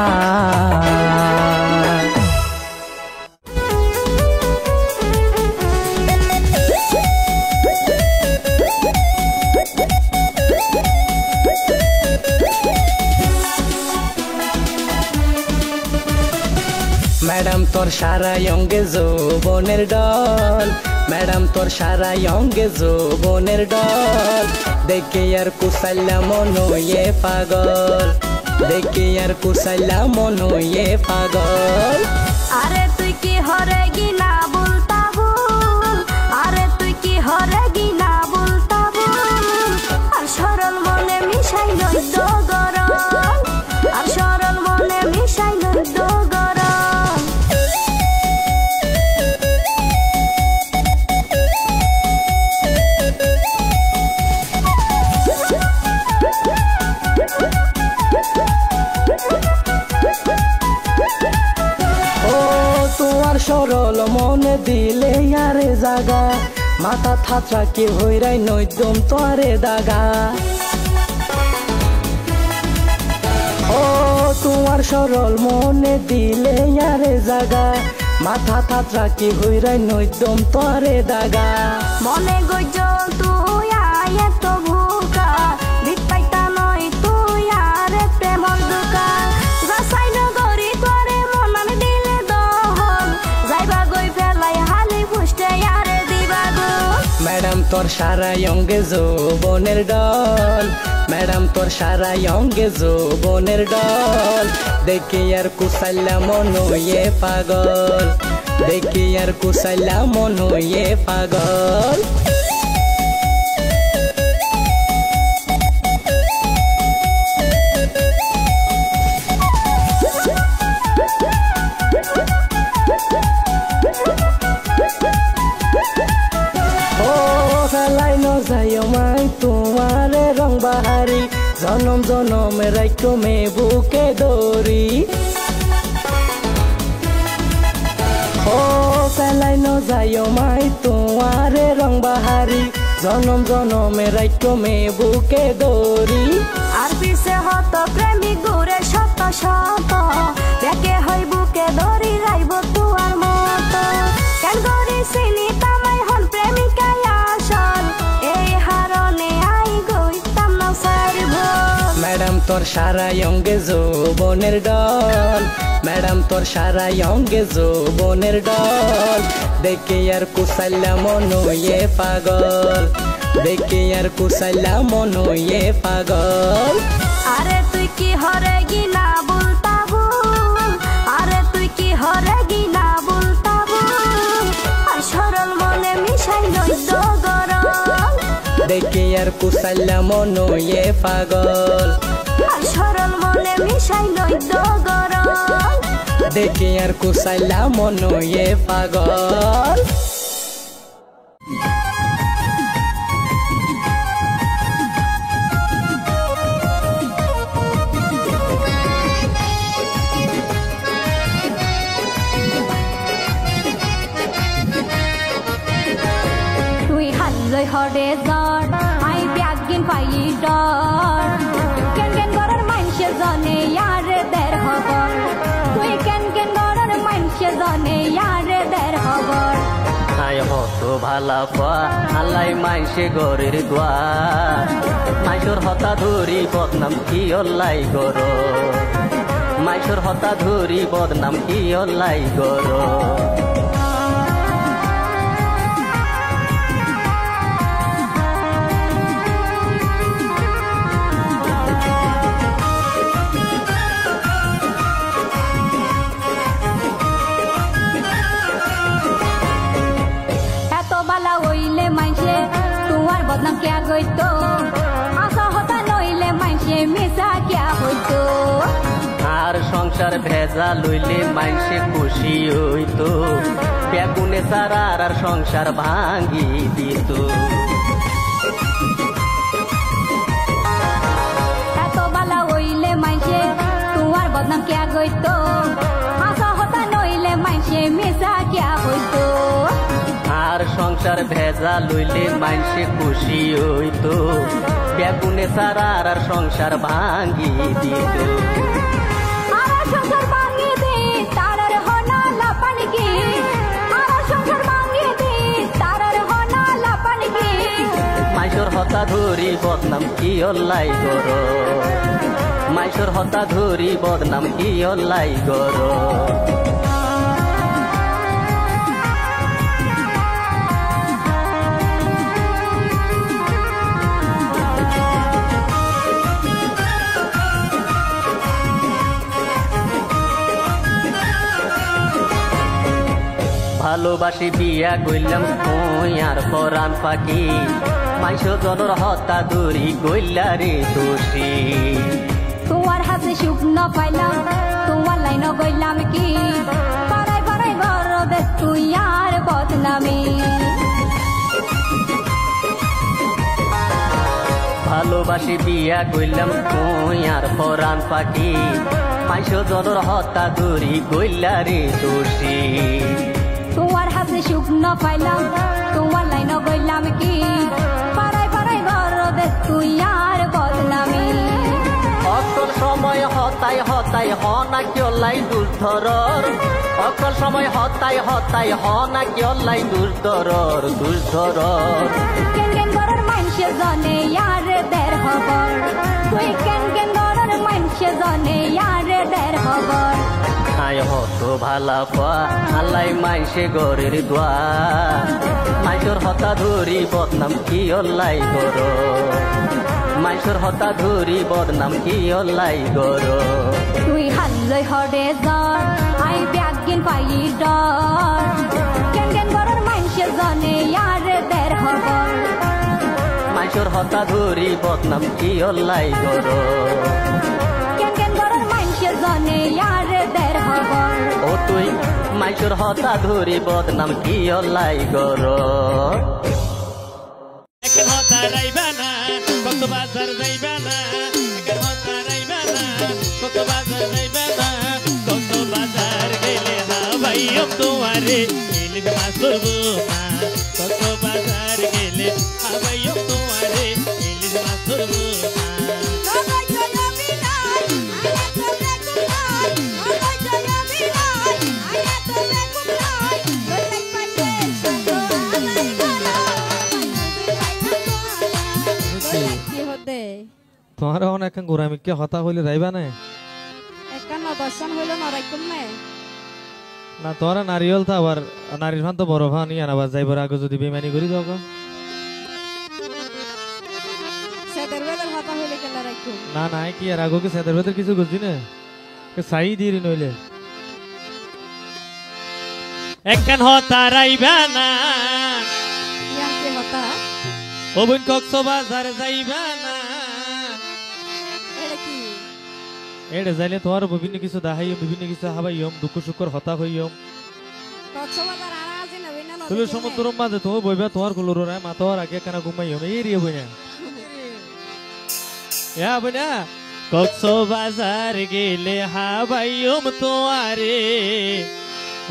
ম্যাডাম তোর সারা অঙ্গে যৌবনের ডল ম্যাডাম তোর সারা অঙ্গে যৌবনের ডল দেখে আর কুসাইলা মনয়ে পাগল দেখে আর কুসাইলা মনয়ে পাগল আরে তুই কি হরে গিনা বলতা বল আরে তুই কি হরে গিনা বলতা বল আর সরল মনে মিশাই লই তো গরম আর সরল মনে মিশাই লই তো গরম ও তোমার সরল মনে দিলে আরে জাগা মাথা থাত্রা কি হইরাই নইদম তোরে দাগা ও তোমার সরল মনে দিলে আরে জাগা মাথা থাত্রা কি হইরাই নইদম তোরে দাগা মনে গজল তুই আয় তো ভুকা দিক পাইতা নয় তুই আরে প্রেমর দুকা যাসাই নগরি করে মনান দিলে দহল যাইবা গই ফেলাই হালি ফুষ্টে আরে দিবা গো ম্যাডাম তোর সারা অঙ্গে যৌবনের ডল ম্যাডাম তোর সারা অঙ্গে যৌবনের ডল দেখে আর কুসাইলা মনয়ে পাগল দেখে আর কুসাইলা মনয়ে পাগল ও ফেলাই নজাই মাই তোমারে রং বাহারি জনম জনম রাইকো মে বুকে দরি ও ফেলাই নজাই মাই তোমারে রং বাহারি জনম জনম রাইকো মে বুকে দরি আর পিছে হত প্রেমিক ঘুরে শত শত দেখে হই বুকে দড়ি রাইব তুয়ার মত কেন গরি চিনি তামাই হন প্রেমিকা আসল এই হারনে আই গইতাম না সারব ম্যাডাম তোর তোর সারা অঙ্গে যৌবনের ডল, ম্যাডাম তোর সারা অঙ্গে যৌবনের ডল, দেখে আর কুসাইলা মন হইয়ে পাগল, দেখে আর কুসাইলা মন হইয়ে পাগল। আরে তুই কি হরে গিনা বলতা ভুল, আরে তুই কি হরে গিনা বলতা ভুল, আর সরল মনে মিশাই নইত গরল, দেখে আর কুসাইলা মন হইয়ে পাগল, আর সরল মনে মিশাই নইত গরল, দেখে আর কুসাইলা মন হইয়ে পাগল। হরে জ্বর আই ব্যাগিন পাই ডর, কেন কেন গরর মানসে জনে ইয়ারে দের খবর, তুই কেন কেন গরর মানসে জনে ইয়ারে দের খবর। আয় হত ভালা পা আল্লাই মাইসে গরের দ্বার, মাইসর হতা ধরি বদনাম কি অল্লাই গর, মাইসর হতা ধরি বদনাম কি অল্লাই গর। বদনাম কিয়া গইতো, আশা হতা নইলে মাইসে মিশা কিয়া হইতো, আর সংসার ভেজা লইলে মাইসে খুশি হইতো, বেগুনে সারার আর সংসার ভাঙ্গি দিত। এত বালা হইলে মাইসে তোমার বদনাম কিয়া গইতো, আশা হতা নইলে মাইসে মিশা কিয়া হইতো, আর সংসার ভেজা লইলে মাইসে খুশি হইতো, বেগুনে সারার আর সংসার ভাঙ্গি দিত। আর সংসার ভাঙ্গি দি তারার হনা লাপানি কি, আর সংসার ভাঙ্গি দি তারার হনা লাপানি কি, মাইসর হতা ধরি বদনাম কি অল্লাই গর, মাইসর হতা ধরি বদনাম কি অল্লাই গর। ভালোবাসি বিয়া গইলাম তুই আর পরাণ পাখি, মাইস জনর হতা দূরি গইলা রে দোষী। তোমার হাতে সুখ ন পাইলাম তোমার লাইন গইলাম কি, পাড়াই পাড়াই ঘর দে তুই আর বদনামি। ভালোবাসি বিয়া গইলাম তুই আর পরাণ পাখি, মাইস জনর হতা দূরি গইলা রে দোষী। তোমার হাতে সুখ ন পাইলাম তোমার লাইন গইলাম কি, পাড়াই পাড়াই ঘর দে তুই আর বদনামি। অকল সময় হতাই হতাই হনা কিয়লাই দুর্ধরর, অকল সময় হতাই হতাই হনা কিয়লাই দুর্ধরর দুর্ধরর। কেন কেন ঘরের মাইনসে জনে ইয়ারে দের খবর, তুই কেন কেন ঘরের মাইনসে জনে ইয়ারে দের খবর। আয় হত ভালা পা আল্লাই মাইসে গরের দ্বার, মাইসর হতা ধরি বদনাম কি অল্লাই গর, মাইসর হতা ধরি বদনাম কি অল্লাই গর। তুই হাল্লই হরে জ্বর আই ব্যাগিন পাই ডর, কেন কেন ঘরের মাইনসে জনে ইয়ারে দের খবর, মাইসর হতা ধরি বদনাম কি অল্লাই গর, কেন কেন ঘরের মাইনসে জনে ইয়ারে দের খবর। ও তুই মাইসর হতা ধরি বদনাম কি অল্লাই গর। হতা রাইবা না কত বাজার যাইবা না, হতা রাইবা না কত বাজার যাইবা না, কত বাজার গেলে না ভাই তোমারে ইলিশ মাছ ধরবো না, কত বাজার গেলে ভাই তোমারে ইলিশ মাছ ধরবো না। তোমার অনেক গোরামিকে হতা হইলে যাইবা না একখান দর্শন হইল নরাইকুম না না তোরা নারিয়ল তো আবার নারীর ফান তো বড় ফান ইয়ান আবার যাইবার আগে যদি বেমানি করি যাও সেদের বেদের কথা হইলে কেন রাইকুম না না কি আর আগে কি সেদের ভেতর কিছু করছি না সাই দিয়ে নইলে একখান হতা রাইবা না ইয়ান কি হতা ও বোন কক্সবাজার যাইবা না এটা কি এড়ে যাইলে তোমার বিভিন্ন কিছু দাহাই বিভিন্ন কিছু হাবাইম দুঃখ সুখর হতা হইম কক্সবাজার আর আজি নবি না তুমি সমুদ্র মাঝে তুমি বইবা তোমার গুলোর রায় মাথার আগে কেন ঘুমাইম এই রিয়ে বইনা ইয়া বইনা কক্সবাজার গেলে হাবাইম তোমারে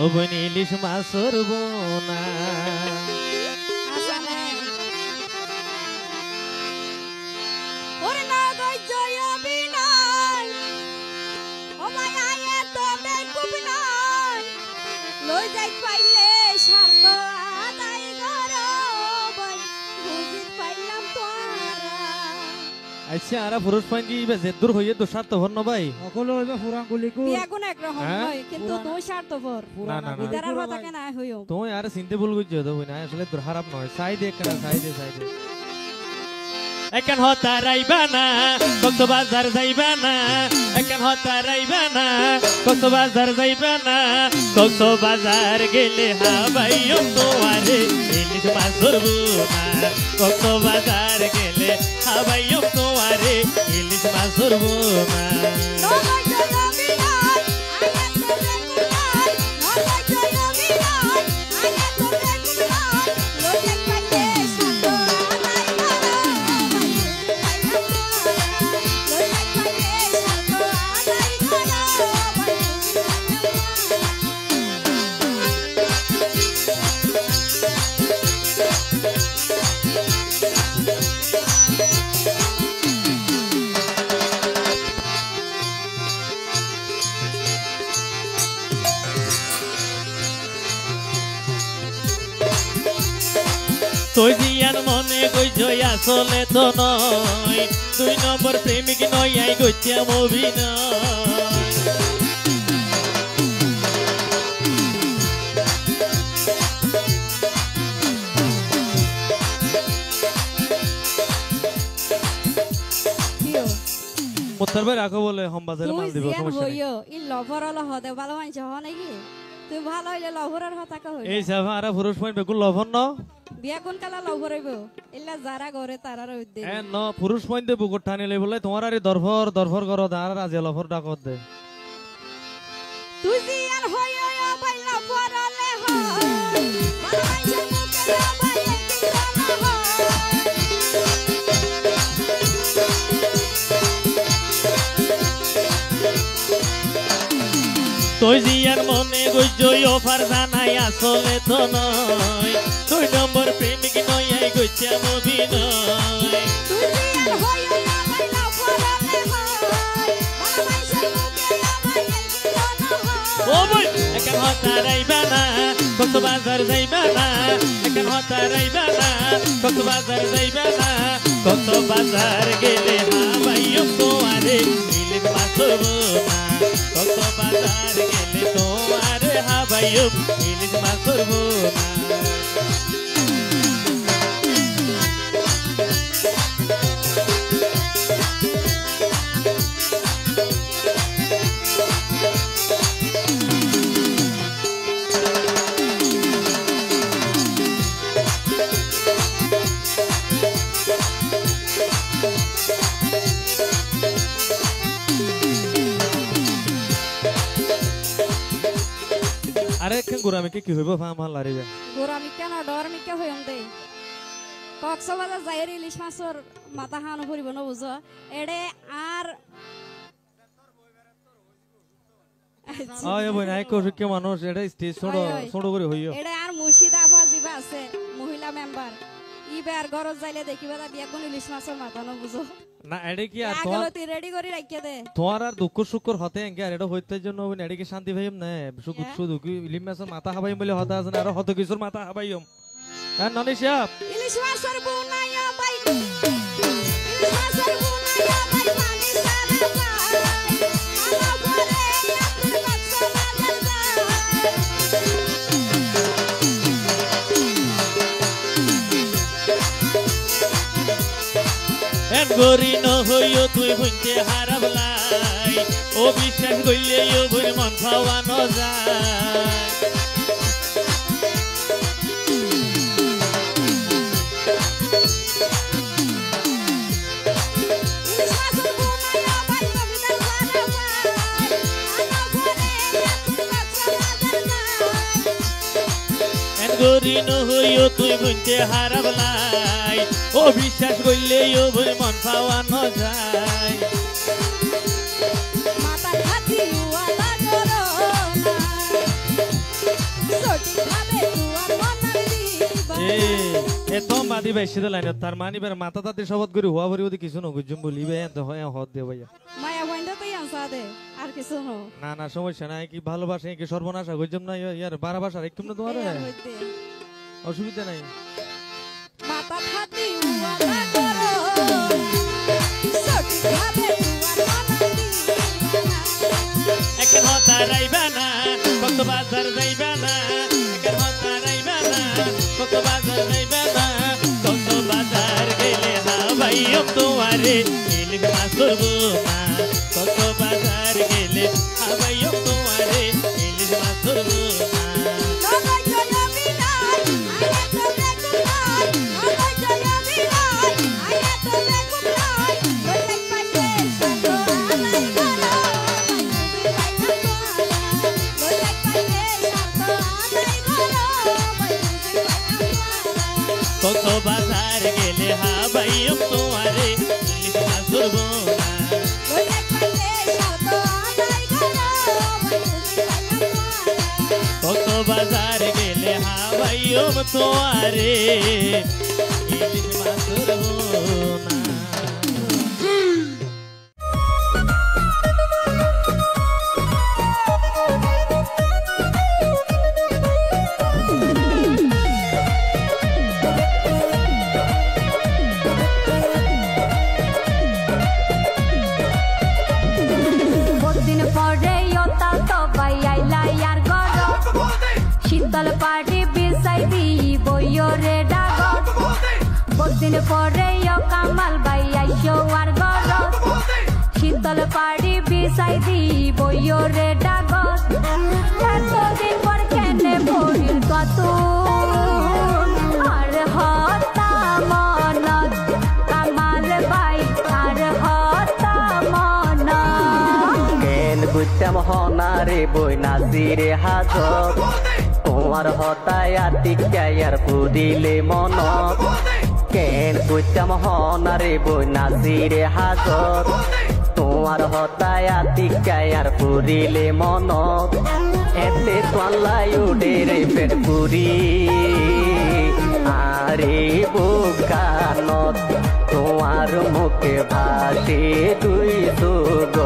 ও বোন ইলিশ মাছর বোনা আসানে ওরে না গই জয় বিনাই ও মায়া এ তো বেকুব নাই লই যাই পাইলে স্বার্থ আদায় করো বই বুঝিত পাইলাম তোরা আচ্ছা আরা পুরুষ পাইন কি যে দূর হইয়ে তো স্বার্থ ভন্ন ভাই সকলো হইবে ফুরাঙ্গুলিকু বিয়াগুন একরকম হ্যাঁ? হয় কিন্তু তুই স্বার্থপর না না না ইদারার কথা কেন হইও তুমি আর চিনতে ভুল করছো তো না আসলে তোর খারাপ নয় সাই দে কেন সাই দে একান হতা রাইবা না কক্সবাজার যাইবা না একান হতা রাইবা না কক্সবাজার যাইবা না কক্সবাজার গেলে হাবাইও তোমারে ইলিশ মাছ ধরবো না কক্সবাজার গেলে হাবাইও তোমারে ইলিশ মাছ ধরবো না নগর জয় বিনাই আয়া তো বেকুব নাই নগর জয় বিনাই আয়া তো বেকুব নাই লই যাই পাইলে স্বার্থ আদায় করো লই যাই পাইলে স্বার্থ আদায় তুই জিয়ান মনে কইছ আসলে তো নয় 2 নম্বর প্রেমিক নয় আই কইছিলাম অভিনয় কিও মোত্তার ভাই রাখো বলে হম বাজারে তুই মাল দিব জিয়ান সমস্যা নেই হইও ই লভর হলো হদে ভালো মানছ হ নাকি তুই ভালো হইলে লভরের কথা কই এই সাফা আরা পুরুষ পয়েন্ট বেকুল লভন ন বিয়া কোন কালা লভর হইব ইল্লা যারা ঘরে তারার উদ্দে এ ন পুরুষ পয়েন্ট বুকুর টানি লই বলে তোমার আরে দরফর করো আর রাজি লভর ডাকত দে তুই জিয়ান হইও বাইলা পরলে হয় ভালো মানছ মুখে বাই একদিন না তুই জিয়ার মনে কইছ অফার জানাই আসলে তো নয় 2 নম্বর প্রেমিক নয় আই কইছিলাম অভিনয় তুই জিয়ান হইও বাইলা পরলে হয় ভালো মানছ মুখে বাই একদিন না ও বই একান হতা রাইবা না কক্সবাজার যাইবা না একান হতা রাইবা না কক্সবাজার যাইবা না কক্সবাজার গেলে হাবাইও তোমারে ইলিশ মাছ ধরবো না কক্সবাজার গেলে তোমারে হাবাইও ইলিশ মাছ ধরবো না আরে কেন গোরামিকে কি হইব ফাম হাল লারিবে গোরা মিকা না ডর মিকা হইম দে কক্সবাজার যাইর ইলিশ মাছর মাথা হানো ফুরিব ন বুঝ এডে আর আয় বই নাই কৌশিক মানুষ এটা স্টেজ ছোট করে হইও এডে আর মুর্শিদাবাদ জিবা আছে মহিলা মেম্বার ইবার ঘরত যাইলে দেখিবা তা বিয়া কোন ইলিশ মাছর মাথা ন বুঝ না এডে কি আর আগলো তুই রেডি করি রাখিয়ে দে তোমার আর দুঃখ সুখর হতে এঙ্গে আর এটা হইতে জন্য এডে কি শান্তি ভাইম না সুখ শুধু কি ইলিম মাছের মাথা হাবাইম বলে হতা আছে না আর হত কিছুর মাথা হাবাইম হ্যাঁ ননিশ ইলিশ মাছর বুনাইয়া বাই ইলিশ মাছর বুনাইয়া বাই এন গরি নহইও তুই বুঝতে হারাবলাই ও বিশ্বাস করলে ও বুঝ মন খাওয়ানো যায় গরি নহইও তুই বুঝতে হারাবলাই ও বিশ্বাস করলে ও বুঝ মন পাওয়ানো যায় এত মাদি বাইশে লাইন তার মানি বের মাথা তাতে শপথ করে হওয়া ভরি ওদি কিছু নগুজম বলিবে এত হয় হদ দে ভাইয়া মায়া বন্ধ তো ইয়ানসা দে আর কিছু নো না না সমস্যা নাই কি ভালোবাসে কি সর্বনাশা গজম না ইয়ার 12 বাসার একটু না তোমারে অসুবিধা নাই মাথা খাতি ওয়ালা করো সঠিক ভাবে একের হতা রাইবা না কত বাজার যাইবা না একের হতা রাইবা না কত বাজার যাইবা না কত বাজার গেলে না ভাইও তোমারে ইলিশ মাছ ধরবো না কত বাজার গেলে ভাইও তোমারে ইলিশ মাছ ধরবো না কত বাজার গেলে ভাইও তোমারে ইলিশ মাছ ধরবো না কত বাজার গেলে ভাইও তোমারে ইলিশ মাছ ধরবো না শীতল পাড়ি বিছাই দিব রে ডাগত বহুদিন পরে কামাল বাই আইসো আর গরত শীতল পাড়ি বিছাই দিব রে ডাগত এতদিন পর কেনে ভরিল কত আর হতা মনত কামাল বাই আর হতা মনত কেন বুঝতাম হনারে বই নাজিরে হাজত তোমার হতায় টিকায়ার পুরিলে মনত কেন বুঝতাম হনারে বই নাজিরে হাজত তোমার হতায় টিকায়ার পুরিলে মনত এতে তোলাই উডে রে পেট পুরি আরে বুকানত তোমার মুখে ভাসে দুই সুগত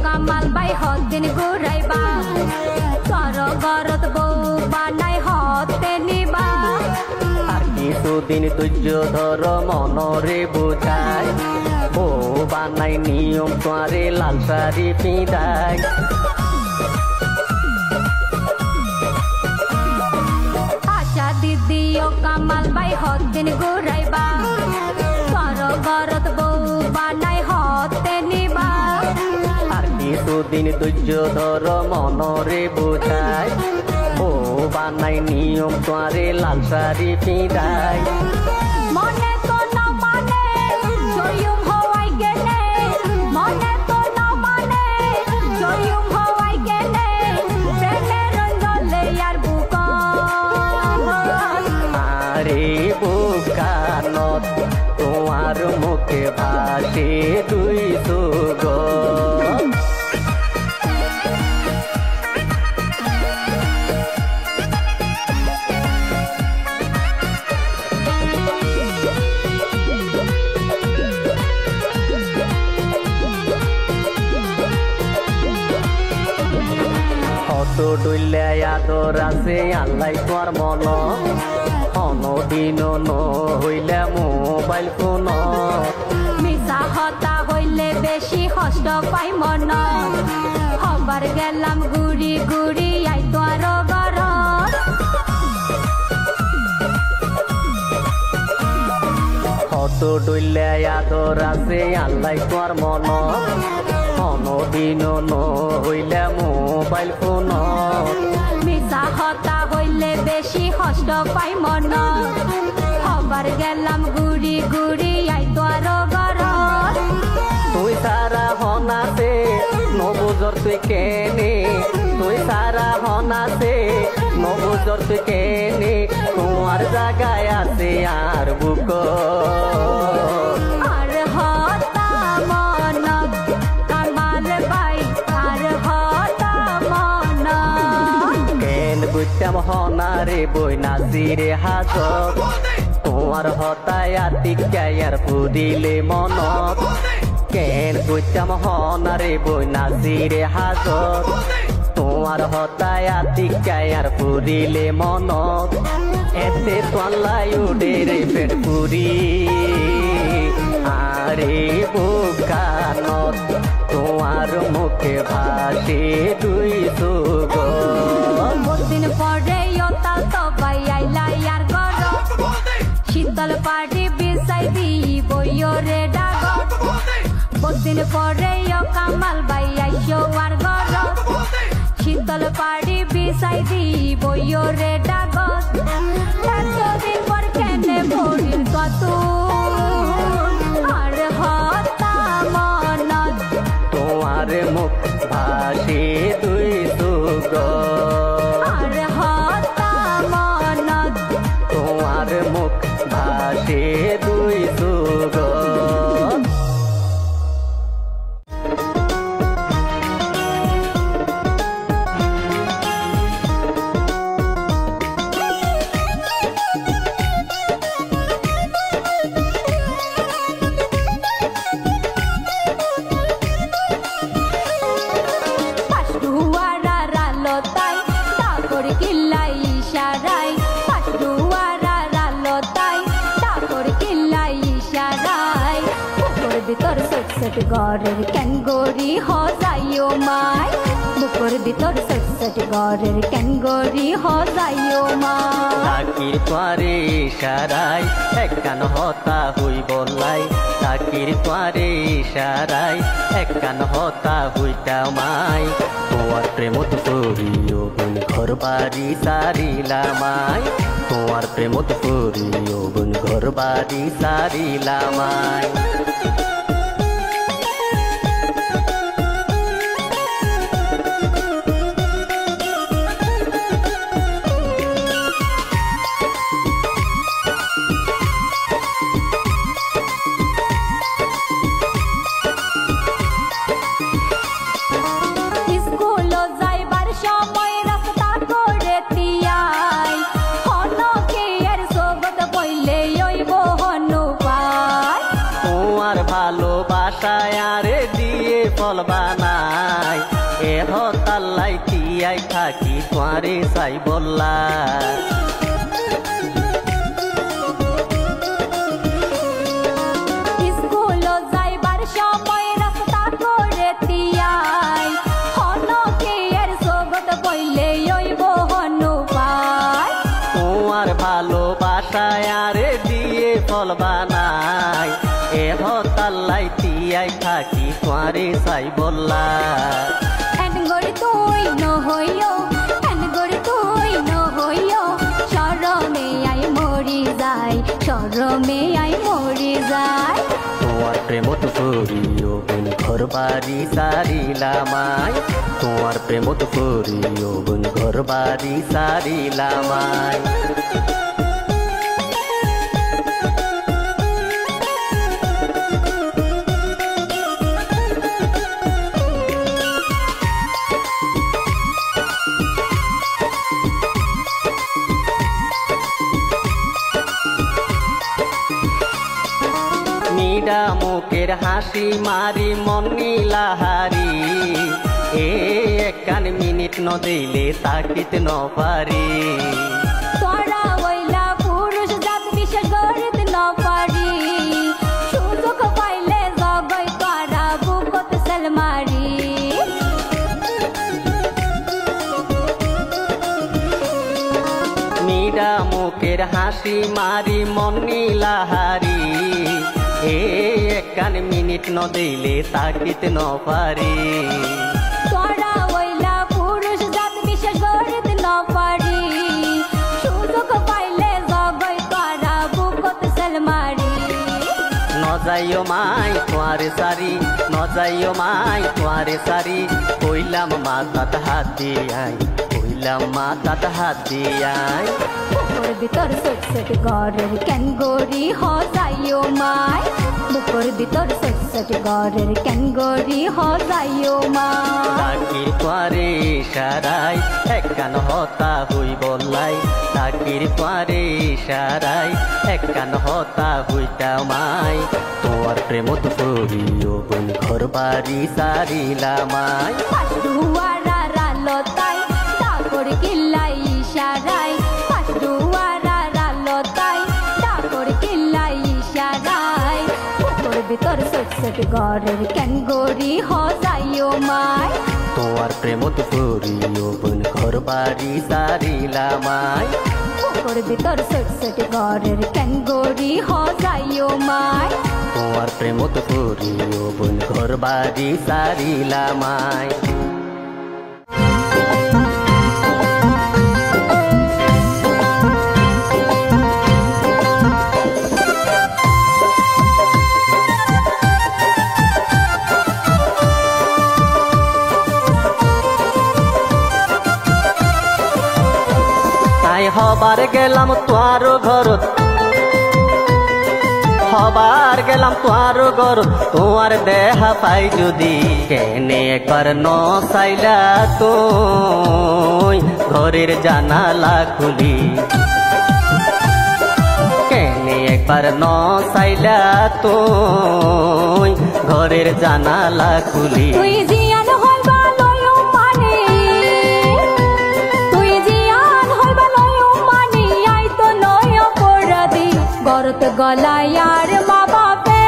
কামাল বাই হদিন ঘুরাইবা সর গরত বউ বানাই হতে নিবা আর কিছুদিন তুর্য ধর মনরে বুঝায় বউ বানাই নিয়ম তোয়ারে লাল শাড়ি পিঁধায় আশা দিদি ও কামাল বাই হদিন ঘুরাইবা সর গরত বউ বানাই হতে নিবা কিছুদিন ধৈর্য ধর মনরে বুঝায় ও বানাই নিয়ম তোয়ারে লাল শাড়ি পিঁধায় মনে তো না মানে জয়ুম হওয়াই গেলে মনে তো না মানে জয়ুম হওয়াই গেলে প্রেমের রঞ্জলে আর বুক আরে বুকানত তোমার মুখে ভাসে দুই সুগত ডইলে আদর আছে আল্লাহ তোর মন অনদিন হইলে মোবাইল ফোন মিশা হতা হইলে বেশি কষ্ট পাই মন হবার গেলাম গুড়ি গুড়ি আই তোর ঘর কত ডইলে আদর আছে আল্লাহ তোর মন অনদিন হইলে মোবাইল ফোন মিশা হতা হইলে বেশি কষ্ট পাই মন হবার গেলাম গুড়ি গুড়ি আই তোর ঘর তুই সারা হনাতে নবুজর তুই কেনে তুই সারা হনাতে নবুজর তুই কেনে তোমার জায়গায় আছে আর বুক আর হতা মন কামাল ভাই আর হতা মন কেন বুঝতাম হনারে বই নাচিরে হাজত তোমার হতায় আতিকায়ার পুরিলে মনত কেন বুঝতাম হনারে বই নাচিরে হাজত তোমার হতায় আতিকায়ার পুরিলে মনত এতে তোলাই উডে রে পেট পুরি আরে বুকানত তোমার মুখে ভাসে দুই সুগ বহুদিন পরে ওতা সবাই আইলা ইয়ার ঘর শীতল পাটি বিছাই দিব রে ডাগর বহুদিন পরে ও কামাল ভাই আইসো আর ঘর শীতল পাটি বিছাই দিব রে ডাগর এতদিন পর কেনে ভরির কত আর হতা মনত তোমার মুখ ভাসে দুই সুগ আর হতা মনত তোমার মুখ ভাসে দুই সুগ ভিতর সেট সেট ঘরের ক্যাঙ্গরি হজাইও মাই বুকুর ভিতর সেট সেট ঘরের ক্যাঙ্গরি হজাইও মাই তাকির তোয়ারে ইশারায় একখান হতা হই বললাই তাকির তোয়ারে ইশারায় একখান হতা হইতা মাই তোমার প্রেমত করিও বোন ঘর বাড়ি সারিলামাই তোমার প্রেমত করিও বোন ঘর বাড়ি সারিলামাই ভালোবাসায় আরে দিয়ে ফল বানাই এ হতাল্লাই তিয়াই থাকি তোয়ারে চাই বললা স্কুল যাইবার সময় রাস্তা করে তিয়াই হনকে এর সোগত বইলে ওইব হনু পাই তোমার ভালোবাসায় আরে দিয়ে ফল বানাই এ হতাল্লাই তিয়াই থাকি তোয়ারে চাই বললা এন গড়ি তুই নহইও এন গড়ি তুই নহইও শরমে আই মরি যাই শরমে আই মরি যাই তোমার প্রেমত করিও বোন ঘর বাড়ি সারিলামাই তোমার প্রেমত করিও বোন ঘর বাড়ি সারিলামাই নিডা মুখের হাসি মারি মন নীলাহারি একান মিনিট ন দিলে তাকিত ন পারি তোরা ওইলা পুরুষ জাত বিশেষ গরিব ন পারি সুযোগ পাইলে জগই তোরা বুকত সেলমারি মিডা মুখের হাসি মারি মন নীলাহারি একান মিনিট ন দিলে তাকিত ন পারি তোরা ওইলা পুরুষ জাত বিশেষ গরিব ন পারি সুযোগ পাইলে জগই তোরা বুকত সেলমারি নজাইও মাই তোয়ারে সারি নজাইও মাই তোয়ারে সারি কইলাম মাথাত হাত দিয়াই কইলাম মাথাত হাত দিয়াই বুকুর ভিতর ছোট ছোট ঘরের কেন গরি হজাইও মাই বুকুর ভিতর ছোট ছোট ঘরের কেন গরি হজাইও মাই তাকির তোয়ারে ইশারাই একখান হতা হই বললাই তাকির তোয়ারে ইশারাই একখান হতা হইতা মাই তোমার প্রেমত পড়িও বোন ঘর বাড়ি সারিলামাই পাশুয়ারা রালতাই ডাকর কিল্লাই ইশারাই পাশুয়ারা রালতাই ডাকর কিল্লাই ইশারাই বুকুর ভিতর ছোট ছোট ঘরের কেন গরি হজাইও মাই তোমার প্রেমত পড়িও বোন ঘর বাড়ি সারিলামাই বুকুর ভিতর ছোট ছোট ঘরের কেন গরি হজাইও মাই তোমার প্রেমত পড়িও বোন ঘর বাড়ি সারিলামাই হবার গেলাম তোয়ার ঘরত হবার গেলাম তোয়ার ঘরত তোমার দেহা পাই যদি কেনে একবার ন চাইলা তুই ঘরের জানালা খুলি কেনে একবার ন চাইলা তুই ঘরের জানালা খুলি তুই জিয়ান হইবা লয়ও মানে তুই জিয়ান হইবা লয়ও মানে আই তো নয় পড়াদি গরত গলায় আর মা বাপে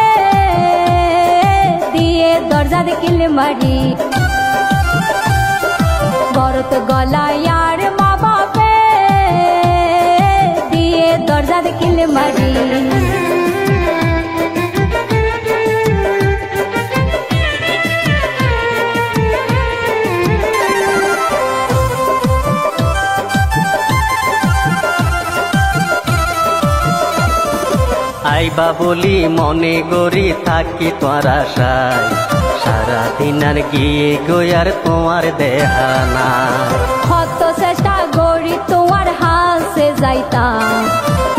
দিয়ে দরজা দেখিল মারি গরত গলায় আর মা বাপে দিয়ে দরজা দেখিল মারি আইবা বলি মনে গড়ি থাকি তোর আশায় সারাদিন আর গিয়ে গয়ার তোমার দেহানা কত চেষ্টা করি তোমার হাসে যাইতাম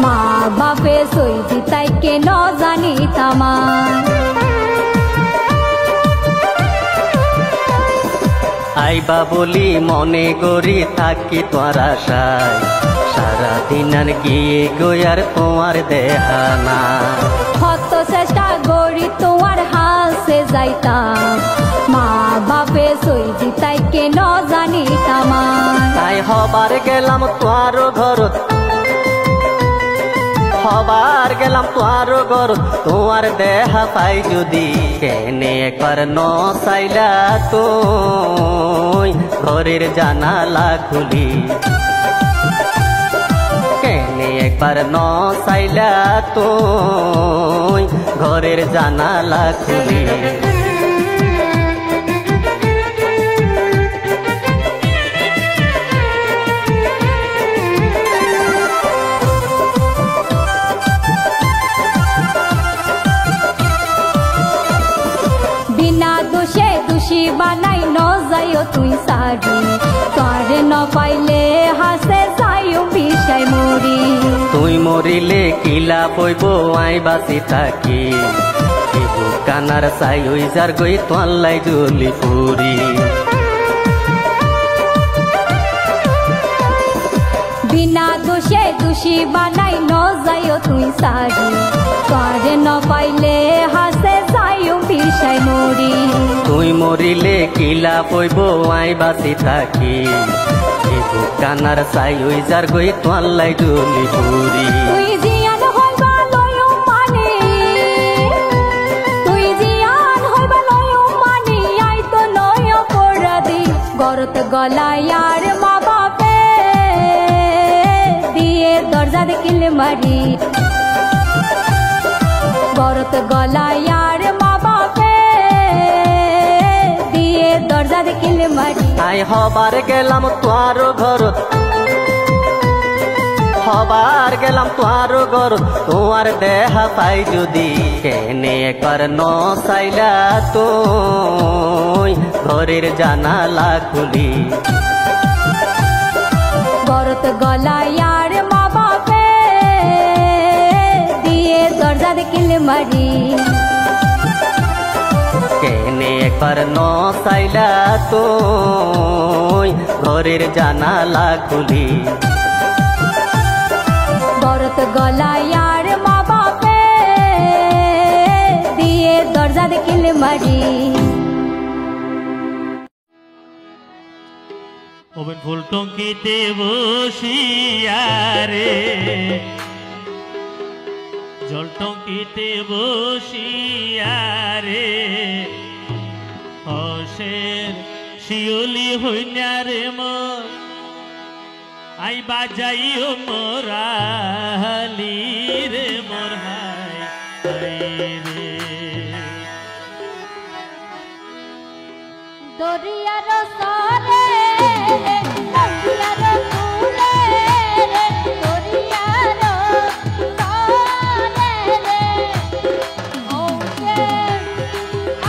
মা বাপে সই দিতাই কেন জানিতাম আইবা বলি মনে গড়ি থাকি তোর আশায় সারাদিন আর গিয়ে গয়ার তোমার দেহানা কত চেষ্টা করি তোমার হাসে যাইতাম মা বাপে সই দিতাই কেন জানিতাম তাই হবার গেলাম তোর ঘরত হবার গেলাম তোর ঘরত তোমার দেহা পাই যদি কেনে একবার ন চাইলা তুই ঘরের জানালা খুলি কেনে একবার ন চাইলা তুই ঘরের জানালা খুলি বিনা দোষে দোষী বানাই ন যাইও তুই সারি তোরে ন পাইলে হাসে যাইও বিষাই মরি তুই মরিলে কিলা পইব আই বাসি থাকি কানার চাই ওই যার গই তোয়াল্লাই জলি পুরি বিনা দোষে দোষী বানাই ন যাইও তুই সারি তোরে ন পাইলে হাসে সায়ুম বিষয় মরি তুই মরিলে কিলা পইব আই বাসি থাকি কানার চাই ওই যার গই তোয়াল্লাই ডুলি পুরি তুই জিয়ান হইবা লয়ুম মানি তুই জিয়ান হইবা লয়ুম মানি আই তো নয় অপরাধী গরত গলায়ার মা বাপে দিয়ে দরজা দেখিল মারি গরত গলায়ার মা বাপে দিয়ে দরজা দেখিল মারি আই হবার গেলাম তোয়ার ঘর হবার গেলাম তোয়ার ঘর তোমার দেহা পাই যদি কেনে কর ন চাইলা তুই ঘরের জানালা খুলি গরত গলায়ার মা বাপে দিয়ে দরজা দেখিল মারি কেনে কর ন চাইলা তুই ঘরের জানালা খুলি গরত গলায়ার মা বাপে দিয়ে দরজা দেখিল মারি ওবেন ফুল টঙ্কিতে বসিয়া রে জল টঙ্কিতে বসিয়া রে হসের শিওলি হইনা রে মোর আই বাজাইও মোরালি রে মোর হাই রে দরিয়ার সরে দরিয়ার কুলে রে দরিয়ার সরে রে ওকে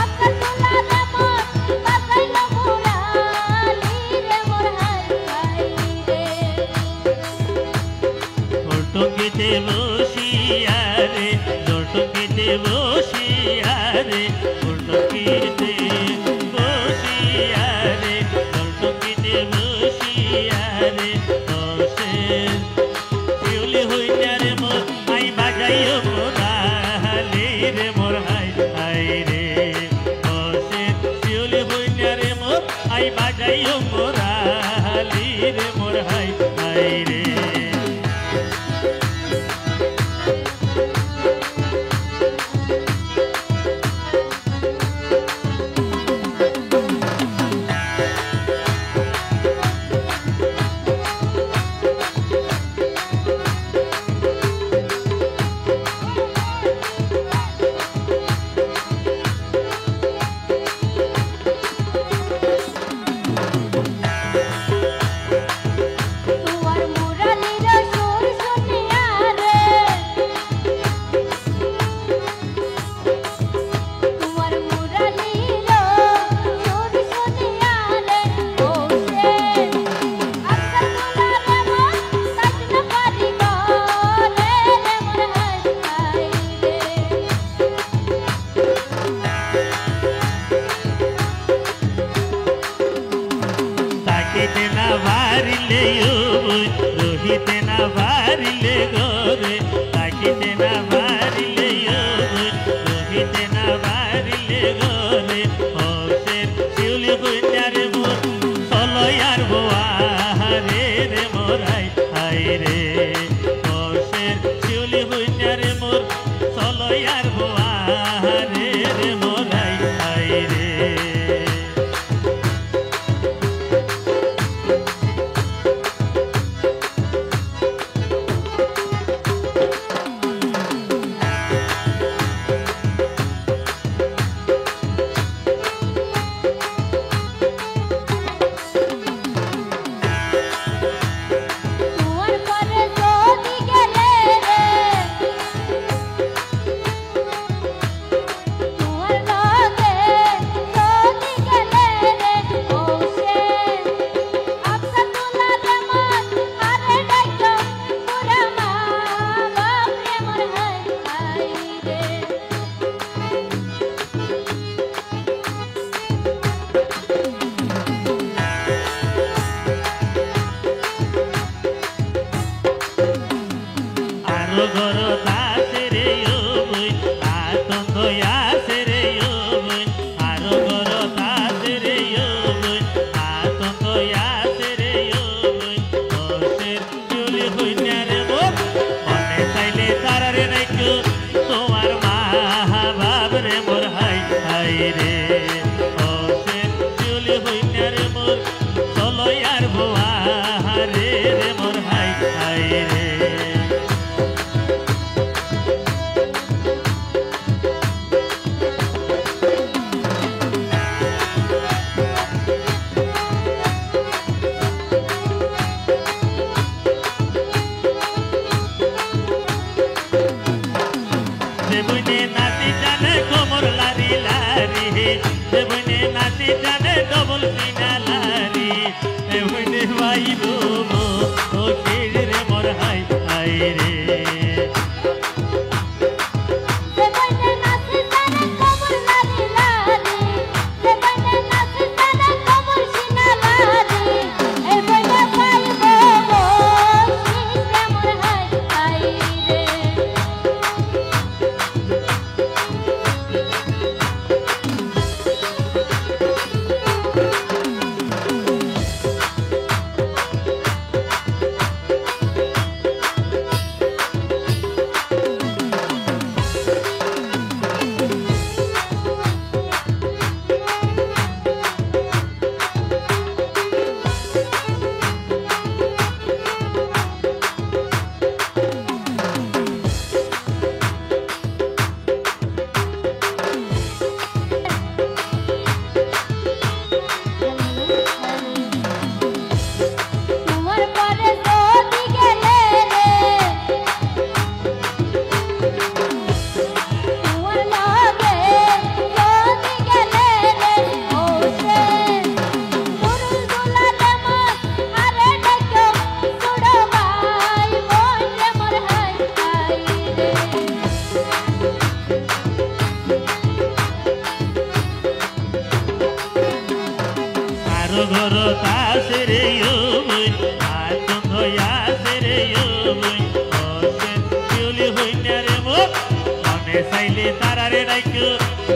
আকাশ তুলা রে মোর বাসাইল মুরালি রে মোর হাই রে টঙ্কিতে বসিয়া রে জল টঙ্কিতে বসিয়া রে ফুল টঙ্কিতে বসিয়া রে জল টঙ্কিতে বসিয়া রে হসের শিউলি হইনা রে মোর আই বাজাইও মোরালি রে মোর হাই রে হসের শিউলি হইনা রে মোর আই বাজাইও মোরালি রে মোর হাই রে তোমার মুরালির সুর শুনিয়া রে তোমার মুরালির সুর শুনিয়া রে ওসে আকাশ তুলা রে মোর সাজন পারি রে রে মোর হাই রে তাকিতে না ভারিলে রহিতে না ভারিলে গোরে তাকিতে না ভারিলে রহিতে না ভারিলে গোরে হসের শিউলি হইনা রে মোর সলয়ার বোয়া রে রে মোর হাই রে হসের শিউলি হইনা রে মোর সলয়ার বোয়া রে রে মোর হাই রে তোমার পরে যদি গেলে রে তোমার লগে যদি গেলে রে ওসে আকাশ তুলা রে মোর আরে ডাইকো পুরা মা বাপ রে মোর হাই রে আরো গর দাসে রে ওই আতঙ্ক আসে রে পাইব ও রে মোর হাই হাই রে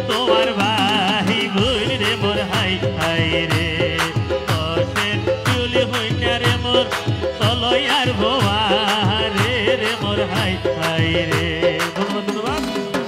তোমার ভাই গুল রে মোর হাই হাই রে চুলি হইনা রে মোর তলয়ার ভোয়া রে রে মোর হাই হাই রে ধন্যবাদ ধন্যবাদ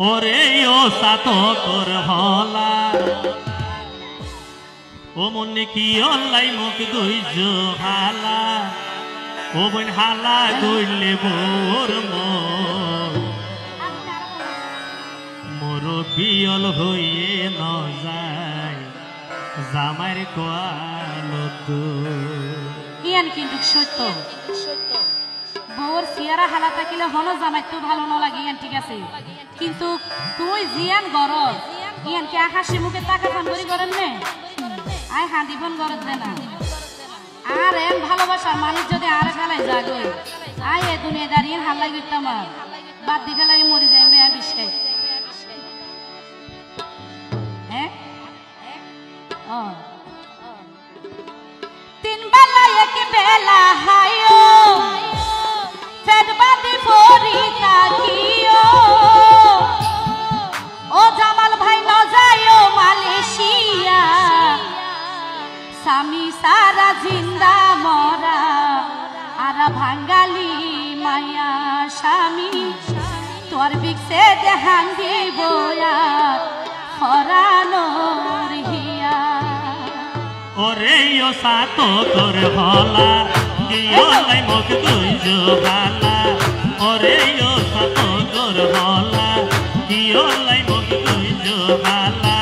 ওরে ও সাতকর হলা ও মনে কি অল্লাই মুখ দুইজ হালা ও বোন হালা গইলে বোর মোর বিয়ল হইয়ে ন যায় জামার কোয়ালত ইয়ান কিন্তু সত্য বউর সিয়ারা হালা থাকিলে হন জামাই তো ভালো না লাগে ইয়ান ঠিক আছে কিন্তু তুই জিয়ান গরজ ইয়ান কি আকাশে মুখে টাকা ফান করি করেন নে আয় হাঁদি ফোন গরজ দে না আর এন ভালোবাসার মানুষ যদি আর ফেলাই যাগো আয় এ দুনিয়া দাঁড়িয়ে হাল্লাই করতাম আর বাদ দি ফেলাই মরি যাই মেয়া বিষে হ্যাঁ তিন বেলা এক বেলা হায়ো ফেদ বাদি পরি তাকিও ও জামাল ভাই ন যায়ও মালয়েশিয়া স্বামী সারা জিন্দা মরা আর ভাঙ্গালি মায়া স্বামী তোর বিকসে দেহান দিব হরানোর হিয়া ওরে ও সাতো তোর হলা কি ওলাই মুখ তুই জোগালা ওরে ও সাতো তোর হলা কি ওলাই মুখ তুই জোগালা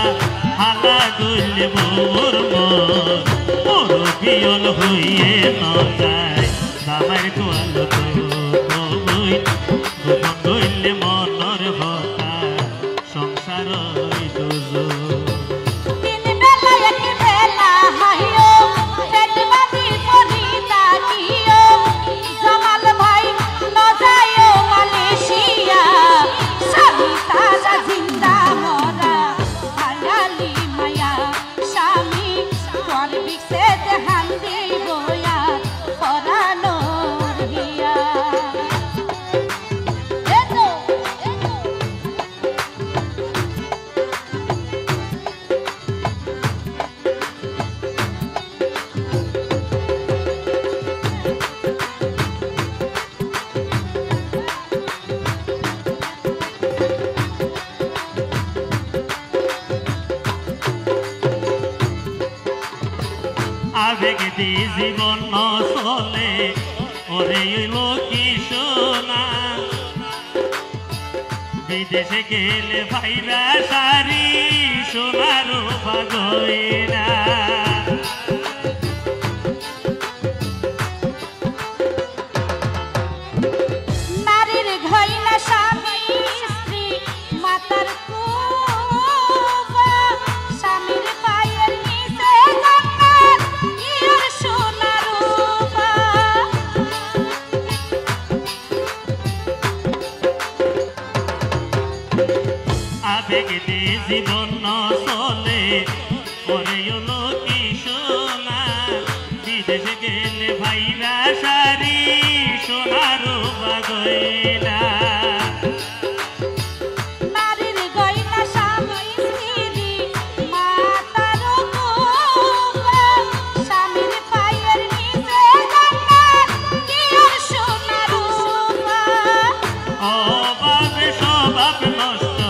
হালা গুল মোর মোর বিয়ল হইয়ে ন যায় দামার কোয়াল তো কই গোপন কইলে মনর হতা সংসার দুজো আবেগ দিয়ে জীবন চলে ওরে লোকি সোনা বিদেশে গেলে ভাইরা সারি সোনার ভাগইরা নারীর ঘইলা স্বামী স্ত্রী মাতার স্বামীর পায়ের নিচে আবেগ দিয়ে জীবন চলে ওরে লোকি সোনা বিদেশে গেলে ভাইরা সারি সোনার বাগইলা নারীর গয়না স্বামী স্ত্রী মাতার স্বামীর পায়ের নিচে কি আর সোনার অভাবে স্বভাব নষ্ট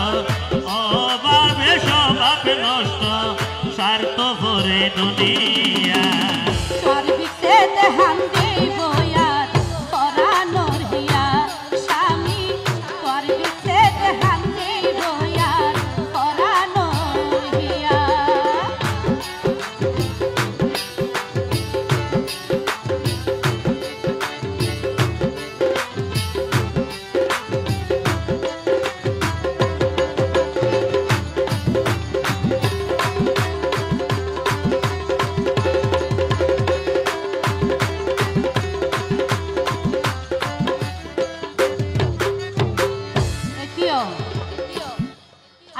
অভাবে স্বভাব নষ্ট স্বার্থ ভরে দুনিয়া সর্বিসে দেহান দেব ইয়ার পরানোর হিয়া স্বামী সর্বিসে দেহান দেব ইয়ার পরানোর হিয়া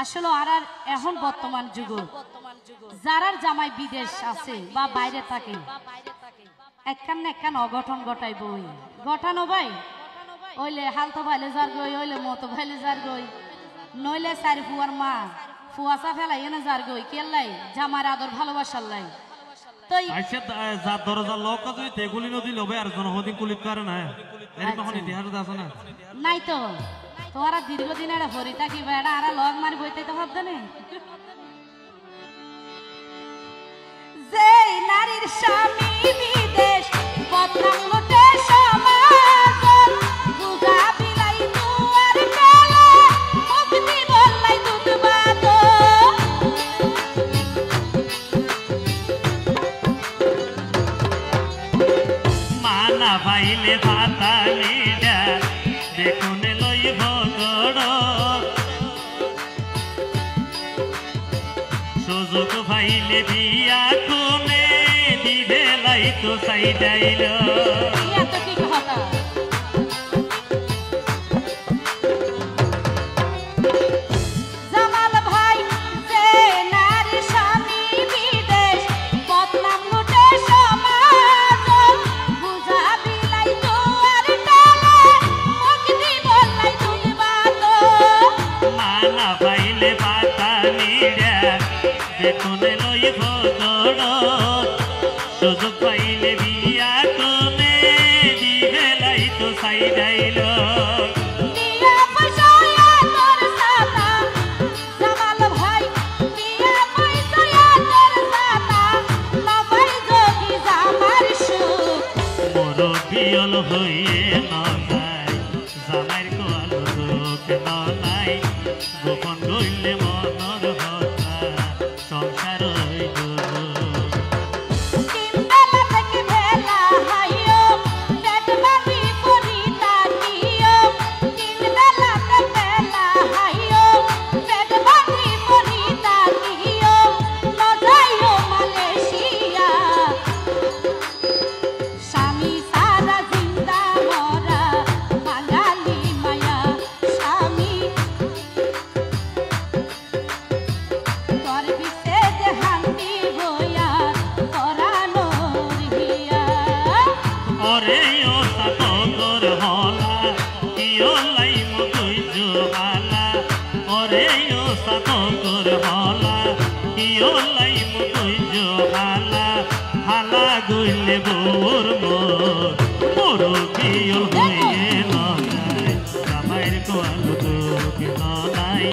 আসলে আর এখন বর্তমান যুগ যারার জামাই বিদেশ আছে বা বাইরে থাকে একখান না একখান অঘটন ঘটাইব ঘটানো ভাই ওইলে হালতো ভাইলে যার গই ওইলে মতো ভাইলে যার গই নইলে চারি ফুয়ার মা ফুয়াশা ফেলাই এনে যার গই কেলাই জামার আদর ভালোবাসার লাই তো আচ্ছা যা দরজা লক যদি তেগুলি নদী লবে আর জনহদিন কুলিত করে না এরকম হন ইতিহাস আছে না নাই তো তোরা দীর্ঘদিন এটা হরি থাকি বা এটা আর লগ মারি বইতে তো ভাবতে নেই যে নারীর স্বামী বিদেশ বদনাম লুটে সমাজ বুঝা বিলাই দুয়ার কালে মুক্তি বললাই দুধ বাদ মানা পাইলে ভাতা মিডা দেখুন লই ভগড় সুযোগ পাইলে বিয়া কোনে দিবে লাই তো সাইডাইল এত কি কথা জামাল ভাই যে নারী স্বামী বিদেশ বদনাম লুটে সমাজ বুঝা বিলাই দুয়ার কালে মুক্তি বললাই দুধ বাদ মানা পাইলে ভাতা মিডা দেখুন লই ভগড় সুযোগ পাইলে বিয়া কোনে দিবে লাই তো সাইডাইল দিয়া পয়সায়া তোর সাতা জামাল ভাই দিয়া পয়সায়া তোর সাতা বিয়ল হইয়ে নাই জামাইর কোয়াল দুঃখ নাই গোপন গইলে মনর হতা সংসার হইব গইলে বোর মোর বিয়ল হইয়ে নাই জামাইর কোয়াল দুঃখ নাই